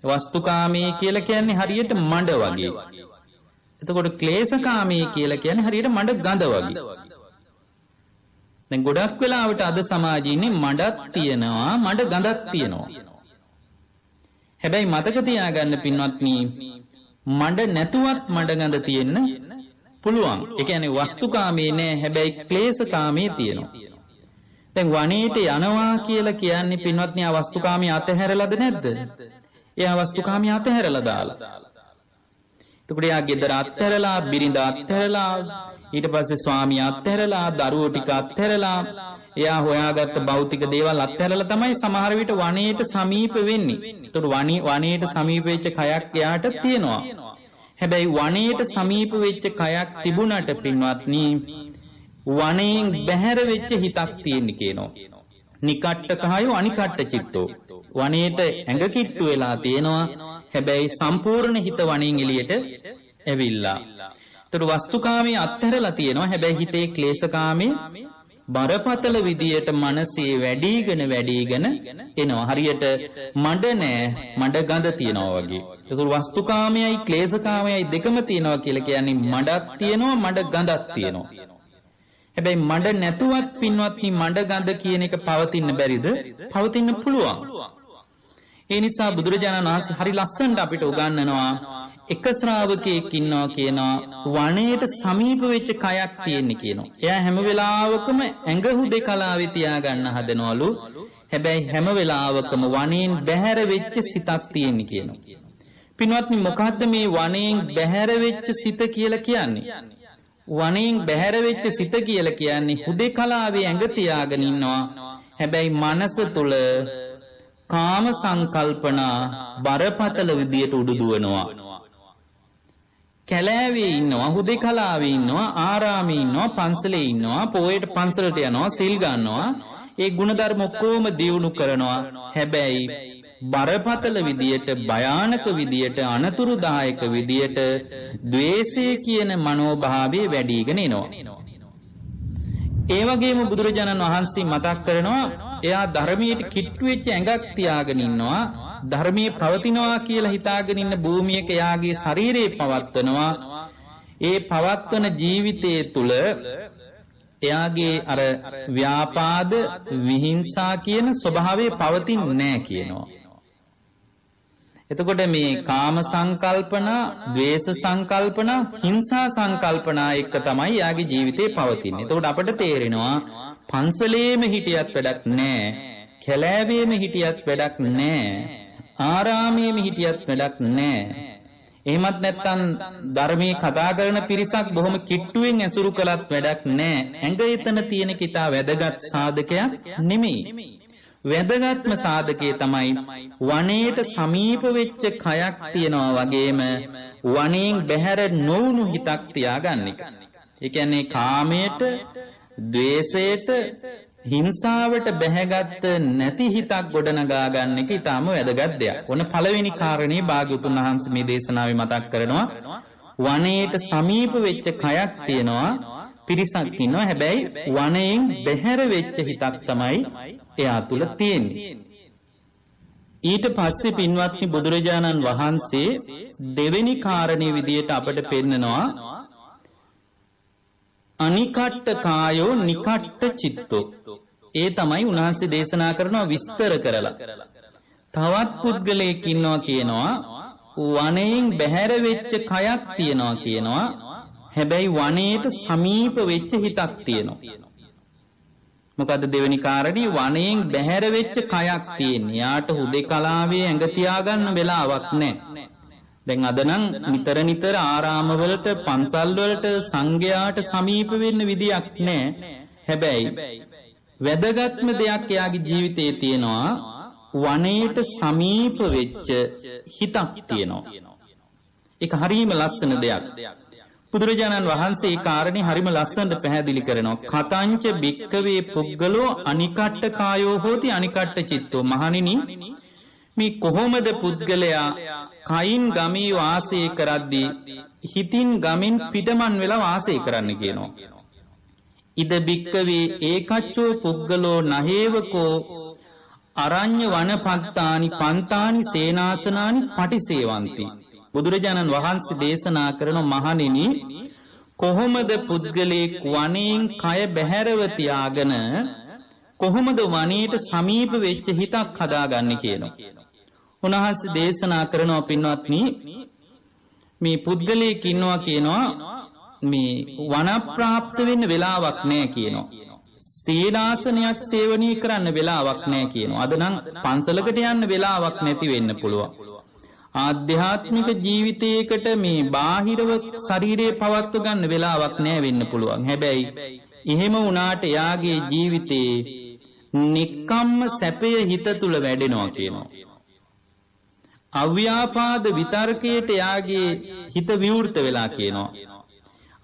වස්තුකාමයේ කියලා කියන්නේ හරියට මඩ වගේ. එතකොට ක්ලේශකාමයේ කියලා කියන්නේ හරියට මඩ ගඳ වගේ. දැන් ගොඩක් වෙලාවට අද සමාජයේ ඉන්නේ මඩක් තියෙනවා, මඩ ගඳක් තියෙනවා. හැබැයි මතක තියාගන්න පින්වත්නි, මඩ නැතුවත් මඩ ගඳ තියෙන්න පුළුවන්. ඒ කියන්නේ වස්තුකාමයේ නෑ, හැබැයි ක්ලේශකාමයේ තියෙනවා. දැන් වනයේට යනවා කියලා කියන්නේ පින්වත්නි, ආ වස්තුකාමයේ අතහැරලාද නැද්ද? එයා වස්තුකාමයේ අතහැරලා දාලා. එතකොට එයා ගෙදර අත්හැරලා, බිරිඳ අත්හැරලා, ඊට පස්සේ ස්වාමියා අත්හැරලා, දරුවෝ ටික අත්හැරලා, එයා හොයාගත්ත භෞතික දේවල් අත්හැරලා තමයි සමහර විට වනයේට සමීප වෙන්නේ. එතකොට වනයේට සමීප වෙච්ච කයක් එයාට තියෙනවා. හැබැයි වනයේට සමීප වෙච්ච කයක් තිබුණට පින්වත්නි, වනයෙන් බැහැර වෙච්ච හිතක් තියෙන කියනවා. නිකට්ට කායෝ අනිකට්ට චිත්තෝ. වනයේට ඇඟ කිට්ටු වෙලා තියෙනවා, හැබැයි සම්පූර්ණ හිත වනයෙන් එළියට ඇවිල්ලා. ඒතර වස්තුකාමයේ අත්හැරලා තියෙනවා, හැබැයි හිතේ ක්ලේශකාමයේ බරපතල විදියට මනසේ වැඩිගෙන එනවා. හරියට මඩ නෑ, මඩ ගඳ තියනවා වගේ. ඒතර වස්තුකාමයයි ක්ලේශකාමයයි දෙකම තියනවා කියලා කියන්නේ මඩක් තියනවා, මඩ ගඳක් තියනවා. හැබැයි මඩ නැතුවත් පින්වත්නි, මඩ ගඳ කියන එක පවතින්න බැරිද? පවතින්න පුළුවන්. ඒ නිසා බුදුරජාණන් වහන්සේ හරි ලස්සනට අපිට උගන්වනවා, එක ශ්‍රාවකයෙක් ඉන්නවා කියනවා, වනයේට සමීප වෙච්ච කයක් තියෙන්නේ කියනවා. එයා හැම වෙලාවකම ඇඟ හුදෙකලාවේ තියාගන්න හදනවලු. හැබැයි හැම වෙලාවකම වනයෙන් බැහැර වෙච්ච සිතක් තියෙන්නේ කියනවා. පින්වත්නි, මොකද්ද මේ වනයෙන් බැහැර වෙච්ච සිත කියලා කියන්නේ? වනයෙන් බැහැර වෙච්ච සිත කියලා කියන්නේ හුදෙකලාවේ ඇඟ තියාගෙන ඉන්නවා. හැබැයි මනස තුල කාම සංකල්පනා බරපතල විදියට උඩුදුවනවා. කැලෑවේ ඉන්නවා, හුදෙකලාවේ ඉන්නවා, ආරාමේ ඉන්නවා, පන්සලේ ඉන්නවා, පොයට පන්සලට යනවා, සිල් ගන්නවා, ඒ ගුණධර්ම ඔක්කොම දියුණු කරනවා. හැබැයි බරපතල විදියට, භයානක විදියට, අනතුරුදායක විදියට ද්වේෂය කියන මනෝභාවය වැඩිගෙන එනවා. ඒ වගේම බුදුරජාණන් වහන්සේ මතක් කරනවා, එයා ධර්මයට කිට්ටු වෙච්ච ඇඟක් තියාගෙන ඉන්නවා, ධර්මයේ පවතිනවා කියලා හිතාගෙන ඉන්න භූමියක එයාගේ ශරීරේ පවත්වනවා. ඒ පවත්වන ජීවිතයේ තුල එයාගේ අර ව්‍යාපාද, විහිංසා කියන ස්වභාවය පවතින්නේ නැහැ කියනවා. එතකොට මේ කාම සංකල්පනා, ද්වේෂ සංකල්පනා, හිංසා සංකල්පනා එක තමයි යාගේ ජීවිතේ පවතින්නේ. එතකොට අපිට තේරෙනවා පන්සලේම හිටියත් වැඩක් නැහැ, කැලෑවේම හිටියත් වැඩක් නැහැ, ආරාමයේම හිටියත් වැඩක් නැහැ. එහෙමත් නැත්නම් ධර්මයේ කතා කරන පිරිසක් බොහොම කිට්ටුවෙන් ඇසුරු කළත් වැඩක් නැහැ. ඇඟ එතන තියෙන කිතා වැදගත් සාධකයක් නෙමෙයි. වැදගත්ම සාධකය තමයි වනයේට සමීප වෙච්ච කයක් තියනවා වගේම වනයෙන් බැහැර නොවුණු හිතක් තියාගන්න එක. ඒ කියන්නේ කාමයට, ද්වේෂයට, හිංසාවට බැහැගත් නැති හිතක් ගොඩනගා ගන්න එක ඊටාම වැදගත් දෙයක්. ඔන්න පළවෙනි කාරණේ භාග්‍යවතුන් වහන්සේ මේ දේශනාවේ මතක් කරනවා. වනයේට සමීප වෙච්ච කයක් තියනවා, පිරිසක් ඉන්නවා, හැබැයි වනයෙන් බැහැර වෙච්ච හිතක් තමයි එයා තුල තියෙන්නේ. ඊට පස්සේ පින්වත්නි, බුදුරජාණන් වහන්සේ දෙවෙනි කාරණේ විදියට අපට පෙන්නනවා, අනිකට්ට කායෝ නිකට්ට චිත්තෝ. ඒ තමයි උන්වහන්සේ දේශනා කරනවා විස්තර කරලා. තවත් පුද්ගලයෙක් ඉන්නවා කියනවා, වනයෙන් බැහැර වෙච්ච කයක් තියනවා කියනවා, හැබැයි වනයේට සමීප වෙච්ච හිතක් තියෙනවා. මොකද්ද දෙවෙනි කාරණේ? වනයෙන් බැහැර වෙච්ච කයක් තියෙන්නේ. යාට හුදෙකලාවේ ඇඟ තියාගන්න වෙලාවක් නැහැ. දැන් අද නම් නිතර ආරාමවලට, පන්සල්වලට සංඝයාට සමීප වෙන්න විදියක් නැහැ. හැබැයි වැදගත්ම දෙයක් එයාගේ ජීවිතයේ තියෙනවා, වනයේට සමීප වෙච්ච හිතක් තියෙනවා. ඒක හරිම ලස්සන දෙයක්. බුදුරජාණන් වහන්සේ ඒ කාරණේ හරිම ලස්සනට පැහැදිලි කරනවා. කතංච භික්කවේ පුද්ගලෝ අනිකට්ට කායෝ හෝති අනිකට්ට චිත්තෝ. මහණෙනි, මේ කොහොමද පුද්ගලයා කයින් ගමේ වාසය කරද්දී හිතින් ගමෙන් පිටමන් වෙලා වාසය කරන්න කියනවා. ඉද බික්කවේ ඒකච්චෝ පුද්ගලෝ නහේවකෝ අරඤ්‍ය වනපත්තානි පන්තානි සේනාසනානි පටිසේවಂತಿ. බුදුරජාණන් වහන්සේ දේශනා කරන මහණෙනි, කොහොමද පුද්ගලයෙක් වනයෙන් කය බැහැරව තියාගෙන කොහොමද වනයේට සමීප වෙච්ච හිතක් හදාගන්නේ කියනවා. උන්වහන්සේ දේශනා කරනවා පින්වත්නි, මේ පුද්ගලයෙක් ඉන්නවා කියනවා මේ වන ප්‍රාප්ත වෙන්න වෙලාවක් නැහැ කියනවා. සීලාසනයක් සේවනය කරන්න වෙලාවක් නැහැ කියනවා. අද නම් පන්සලකට යන්න වෙලාවක් නැති වෙන්න පුළුවන්. ආධ්‍යාත්මික ජීවිතයකට මේ බාහිරව ශරීරය පවත්ව ගන්න වෙලාවක් නැහැ වෙන්න පුළුවන්. හැබැයි එහෙම වුණාට එයාගේ ජීවිතේ නික්කම්ම සැපය හිත තුල වැඩෙනවා කියනවා. අව්‍යාපාද විතර්කයට එයාගේ හිත විවෘත වෙලා කියනවා.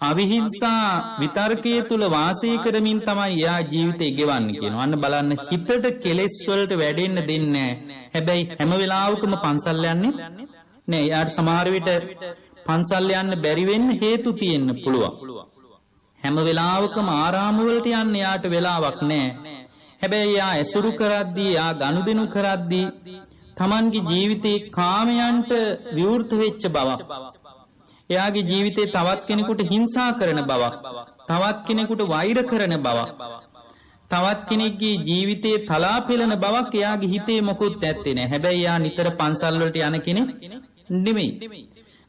අවිහිංසා විතර්කයේ තුල වාසය කරමින් තමයි එයා ජීවිතේ ගෙවන්නේ කියනවා. අන්න බලන්න, හිතට කෙලෙස් වලට වැඩෙන්න දෙන්නේ නැහැ. හැබැයි හැම වෙලාවකම පන්සල් යන්නේ නෑ. යාට සමහර විට පන්සල් යන්න බැරි වෙන්න හේතු තියෙන්න පුළුවන්. හැම වෙලාවකම ආරාම වලට යන්න යාට වෙලාවක් නෑ. හැබැයි යා ඇසුරු කරද්දී, යා ගනුදෙනු කරද්දී තමන්ගේ ජීවිතේ කාමයන්ට විවෘත වෙච්ච බවක්, එයාගේ ජීවිතේ තවත් කෙනෙකුට හිංසා කරන බවක්, තවත් කෙනෙකුට වෛර කරන බවක්, තවත් කෙනෙක්ගේ ජීවිතේ තලා පෙළන බවක් එයාගේ හිතේ මොකුත් නැත්තේ නෑ. හැබැයි යා නිතර පන්සල් වලට යන කෙනෙක් නෙමෙයි.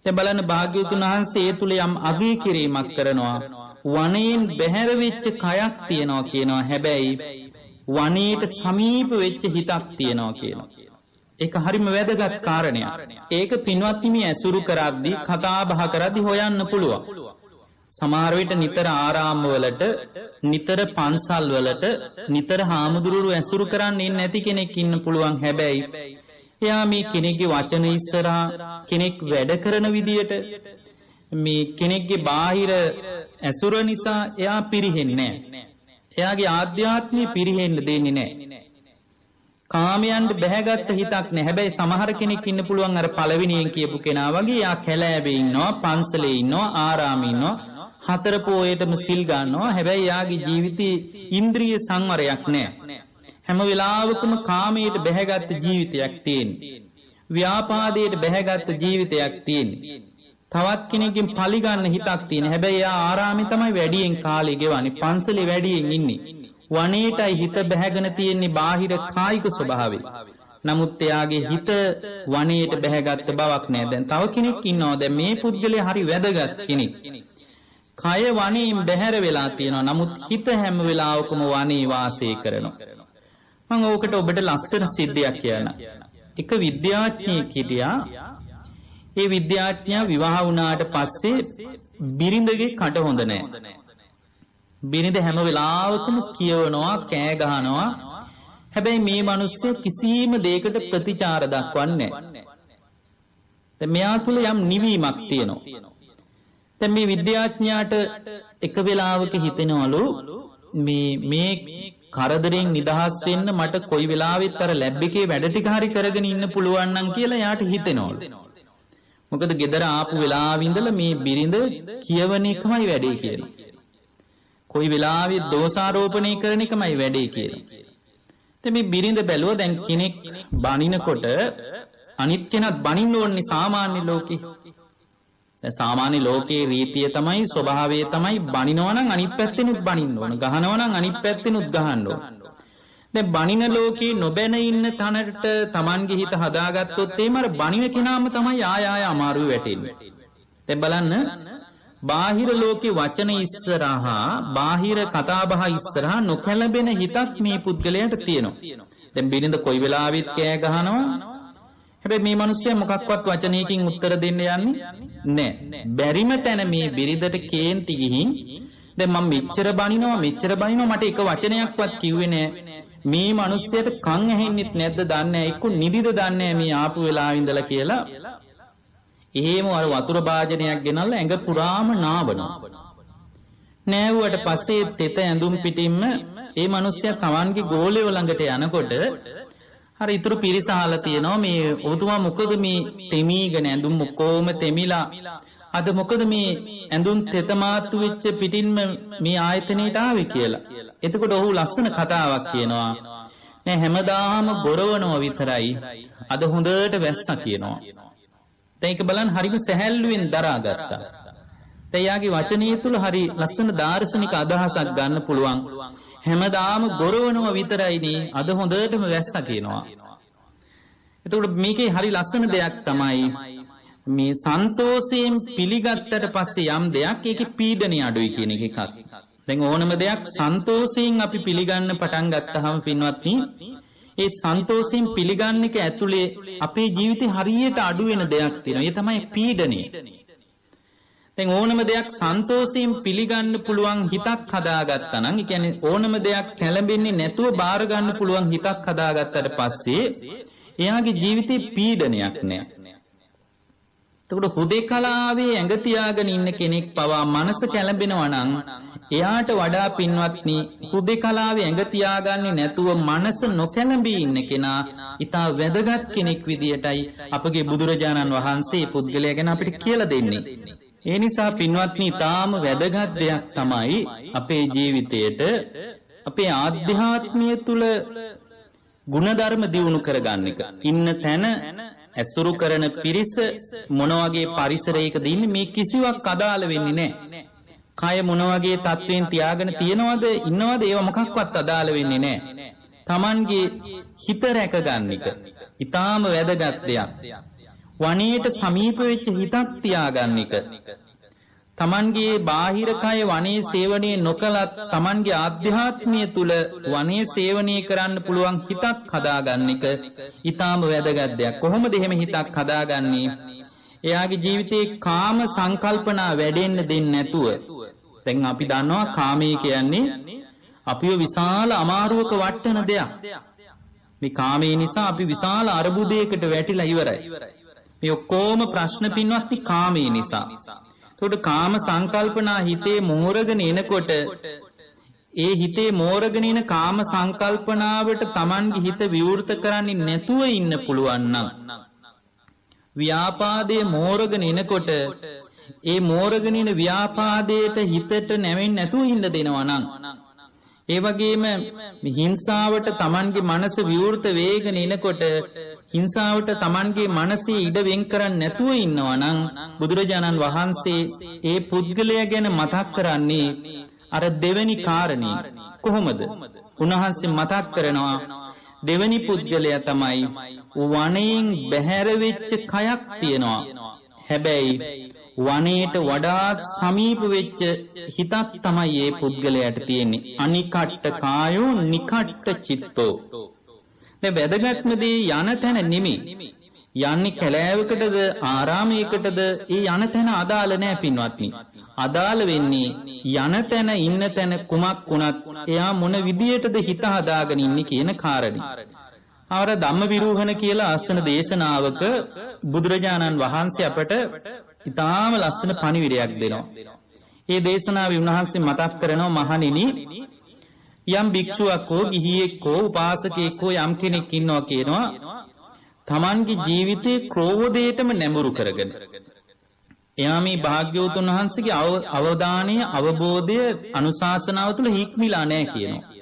දැන් බලන්න, භාග්‍යවතුන් වහන්සේ ඒ තුල යම් අගය කිරීමක් කරනවා. වනයෙන් බැහැර වෙච්ච කයක් තියනවා කියනවා. හැබැයි වනයේට සමීප වෙච්ච හිතක් තියනවා කියනවා. ඒක හරිම වැදගත් කාරණයක්. ඒක පින්වත්නි මේ ඇසුරු කරද්දී, කතා බහ කරද්දී හොයන්න පුළුවන්. සමහර විට නිතර ආරාම වලට, නිතර පන්සල් වලට, නිතර හාමුදුරුවෝ ඇසුරු කරන්නේ නැති කෙනෙක් ඉන්න පුළුවන්. හැබැයි එයා මේ කෙනෙක්ගේ වචන ඉස්සරහා, කෙනෙක් වැඩ කරන විදියට, මේ කෙනෙක්ගේ බාහිර ඇසුර නිසා එයා පිරිහෙන්නේ නැහැ. එයාගේ ආධ්‍යාත්මය පිරිහෙන්න දෙන්නේ නැහැ. කාමයන්ට බැහැගත්ත හිතක් නැහැ. හැබැයි සමහර කෙනෙක් ඉන්න පුළුවන් අර පළවෙනියෙන් කියපු කෙනා වගේ. යා කැලෑවේ ඉන්නවා, පන්සලේ ඉන්නවා, ආරාමේ ඉන්නවා, හතර පොයේටම සිල් ගන්නවා. හැබැයි යාගේ ජීවිතේ ඉන්ද්‍රිය සංවරයක් නැහැ. හැම වෙලාවකම කාමයට බැහැගත්ත ජීවිතයක් තියෙන්නේ. ව්‍යාපාදයට බැහැගත්ත ජීවිතයක් තියෙන්නේ. තවත් කෙනෙක්ගෙන් පලි ගන්න හිතක් තියෙන. හැබැයි යා ආරාමේ තමයි වැඩියෙන් කාලය ගෙවන්නේ, පන්සලේ වැඩියෙන් ඉන්නේ. වනයේටයි හිත බැහැගෙන තියෙන්නේ බාහිර කායික ස්වභාවය. නමුත් එයාගේ හිත වනයේට බැහැගත්ත බවක් නෑ. දැන් තව කෙනෙක් ඉන්නවා. දැන් මේ පුද්ගලයා හරි වැදගත් කෙනෙක්. කය වනයෙන් බැහැර වෙලා තියෙනවා. නමුත් හිත හැම වෙලාවකම වනයේ වාසය කරනවා. මම ඕකට ඔබට ලස්සන සිද්ධියක් කියන්න. එක විද්‍යාඥයෙක් හිටියා. ඒ විද්‍යාඥයා විවාහ වුණාට පස්සේ බිරිඳගේ කට හොඳ නෑ. බිරිඳ හැම වෙලාවකම කියවනවා, කෑ ගහනවා. හැබැයි මේ මිනිස්සු කිසිම දෙයකට ප්‍රතිචාර දක්වන්නේ නැහැ. දැන් මෙයා තුල යම් නිවීමක් තියෙනවා. දැන් මේ විද්‍යාඥයාට එක වෙලාවක හිතෙනවලු මේ කරදරෙන් නිදහස් වෙන්න මට කොයි වෙලාවෙත් අර ලැබ් එකේ වැඩ ටික හරි කරගෙන ඉන්න පුළුවන් නම් කියලා යාට හිතෙනවලු. මොකද ගෙදර ආපු වෙලාවෙ ඉඳලා මේ බිරිඳ කියවන එකමයි වැඩේ කියලා. කොයි වෙලාවෙත් දෝෂාරෝපණය කරන එකමයි වැඩේ කියලා. දැන් මේ බිරිඳ බැලුවා දැන් කෙනෙක් බනිනකොට අනිත් කෙනත් බනින්න ඕනේ සාමාන්‍ය ලෝකේ. දැන් සාමාන්‍ය ලෝකේ රීතිය තමයි, ස්වභාවය තමයි බනිනවා නම් අනිත් පැත්තෙනුත් බනින්න ඕන. ගහනවා නම් අනිත් පැත්තෙනුත් ගහන්න ඕන. දැන් බනින ලෝකේ නොබැන ඉන්න තැනට Tamanගේ හිත හදාගත්තොත් එimhe අර බනින කෙනාම තමයි ආය අමාරුවේ වැටෙන්නේ. දැන් බලන්න, බාහිර ලෝකේ වචන ඉස්සරහා, බාහිර කතාබහ ඉස්සරහා නොකැළඹෙන හිතක් මේ පුද්ගලයාට තියෙනවා. දැන් බිරිඳ කොයි වෙලාවෙත් කෑ ගහනවා. හැබැයි මේ මිනිස්සයා මොකක්වත් වචනයකින් උත්තර දෙන්න යන්නේ නැහැ. බැරිම තැන මේ බිරිඳට කේන්ති ගිහින්, දැන් මම මෙච්චර බනිනවා මට එක වචනයක්වත් කිව්වේ නැහැ. මේ මිනිස්සයාට කන් ඇහෙන්නෙත් නැද්ද දන්නේ නැහැ. එක්ක නිදිද දන්නේ නැහැ මේ ආපු වෙලාව ඉඳලා කියලා. එහෙම අර වතුර භාජනයක් ගෙනල්ලා ඇඟ පුරාම නාවනවා. නෑවුවට පස්සේ තෙත ඇඳුම් පිටින්ම ඒ මිනිස්සයා Tamanගේ ගෝලයෝ ළඟට යනකොට අර ඊතුරු පිරිස අහලා තියෙනවා මේ ඔබතුමා මොකද මේ තෙමීගෙන ඇඳුම් කොහොම තෙමිලා අද මොකද මේ ඇඳුම් තෙතමාත්තු වෙච්ච පිටින්ම මේ ආයතනයට ආවේ කියලා. එතකොට ඔහු ලස්සන කතාවක් කියනවා. නෑ හැමදාම බොරවනවා විතරයි. අද හොඳට වැස්සා කියනවා. දැන් ඒක බලන්න හරිම සැහැල්ලුවෙන් දරාගත්තා. දැන් යාගේ වචනය තුල හරි ලස්සන දාර්ශනික අදහසක් ගන්න පුළුවන්. හැමදාම බොරවනවා විතරයිනේ අද හොඳටම වැස්සා කියනවා. එතකොට මේකේ හරි ලස්සන දෙයක් තමයි මේ සන්තෝෂයෙන් පිළිගත්තට පස්සේ යම් දෙයක් ඒකේ පීඩනය අඩුයි කියන එකක්. දැන් ඕනම දෙයක් සන්තෝෂයෙන් අපි පිළිගන්න පටන් ගත්තාම පින්වත්නි ඒ සන්තෝෂයෙන් පිළිගන්න එක ඇතුලේ අපේ ජීවිතේ හරියට අඩු වෙන දෙයක් තියෙනවා. ඒ තමයි පීඩනය. දැන් ඕනම දෙයක් සන්තෝෂයෙන් පිළිගන්න පුළුවන් හිතක් හදාගත්තා නම්, ඒ කියන්නේ ඕනම දෙයක් කැළඹෙන්නේ නැතුව බාර ගන්න පුළුවන් හිතක් හදාගත්තට පස්සේ එයාගේ ජීවිතේ පීඩනයක් නෑ. එතකොට හුදේකලාවේ ඇඟ තියාගෙන ඉන්න කෙනෙක් පවා මනස කැළඹෙනවා නම් එයාට වඩා පින්වත්නි හුදේකලාවේ ඇඟ තියාගන්නේ නැතුව මනස නොකැළඹී ඉන්න කෙනා ඊටා වැදගත් කෙනෙක් විදියටයි අපගේ බුදුරජාණන් වහන්සේ පුද්ගලයා ගැන අපිට කියලා දෙන්නේ. ඒ නිසා පින්වත්නි ඊටාම වැදගත් දෙයක් තමයි අපේ ජීවිතයට අපේ ආධ්‍යාත්මය තුල ගුණධර්ම දියුණු කරගන්න එක. ඉන්න තැන ඇසුරු කරන පිරිස මොන වගේ පරිසරයකද ඉන්නේ මේ කිසිවක් අදාළ වෙන්නේ නැහැ. කය මොන වගේ තත්වයෙන් තියාගෙන තියනවද ඉන්නවද ඒව මොකක්වත් අදාළ වෙන්නේ නැහැ. Tamanගේ හිත රැක ගන්න එක ඊටාම වැදගත් දෙයක්. වනයේට සමීප වෙච්ච හිතක් තියාගන්න එක. තමන්ගේ බාහිර කය වනයේ සේවනය නොකලත් තමන්ගේ ආධ්‍යාත්මය තුල වනයේ සේවනය කරන්න පුළුවන් හිතක් හදාගන්න එක ඊටාම වැදගත් දෙයක්. කොහොමද එහෙම හිතක් හදාගන්නේ? එයාගේ ජීවිතේ කාම සංකල්පනා වැඩෙන්න දෙන්නේ නැතුව. දැන් අපි දන්නවා කාමයේ කියන්නේ අපිව විශාල අමාරුවක වටන දෙයක්. මේ කාමයේ නිසා අපි විශාල අරුබුදයකට වැටිලා ඉවරයි. මේ ඔක්කොම ප්‍රශ්න පින්වත්නි කාමයේ නිසා. ඒකට කාම සංකල්පනා හිතේ මෝරගෙන එනකොට ඒ හිතේ මෝරගෙන ඉන කාම සංකල්පනාවට Tamanගේ හිත විවෘත කරන්නේ නැතුව ඉන්න පුළුවන් නම් ව්‍යාපාදයේ මෝරගෙන එනකොට ඒ මෝරගෙන ඉන ව්‍යාපාදයට හිතට නැවෙන්නේ නැතුව ඉන්න දෙනවා නම් ඒ වගේම හිංසාවට Tamanගේ මනස විවෘත වේගෙන එනකොට හිංසාවට Tamanගේ මනසේ ඉඩ වෙන් කරන්නේ නැතුව ඉන්නවා නම් බුදුරජාණන් වහන්සේ ඒ පුද්ගලයා ගැන මතක් කරන්නේ අර දෙවෙනි කාරණේ. කොහොමද? උන්වහන්සේ මතක් කරනවා දෙවෙනි පුද්ගලයා තමයි වනයෙන් බැහැර වෙච්ච කයක් තියනවා. හැබැයි වනයේට වඩාත් සමීප වෙච්ච හිතක් තමයි මේ පුද්ගලයාට තියෙන්නේ. අනිකට්ට කායෝ නිකට්ට චිත්තෝ. දැන් වැදගත්ම දේ යන තැන නෙමෙයි. යන්නේ කැලෑවකටද ආරාමයකටද ඒ යන තැන අදාළ නැහැ පින්වත්නි. අදාළ වෙන්නේ යන තැන ඉන්න තැන කුමක් වුණත් එයා මොන විදියටද හිත හදාගෙන ඉන්නේ කියන කාරණේ. ආවර ධම්මවිරූහණ කියලා අසන දේශනාවක බුදුරජාණන් වහන්සේ අපට ඉතාම ලස්සන පණිවිඩයක් දෙනවා. ඒ දේශනාවේ උන්වහන්සේ මතක් කරනවා මහණෙනි යම් භික්ෂුවක් හෝ ගිහියෙක් හෝ උපාසකයෙක් හෝ යම් කෙනෙක් ඉන්නවා කියනවා තමන්ගේ ජීවිතේ ක්‍රෝධයටම නැඹුරු කරගෙන එයා මේ භාග්‍යවතුන් වහන්සේගේ අවධානය අවබෝධය අනුශාසනාව තුළ හික්මිලා නැහැ කියනවා.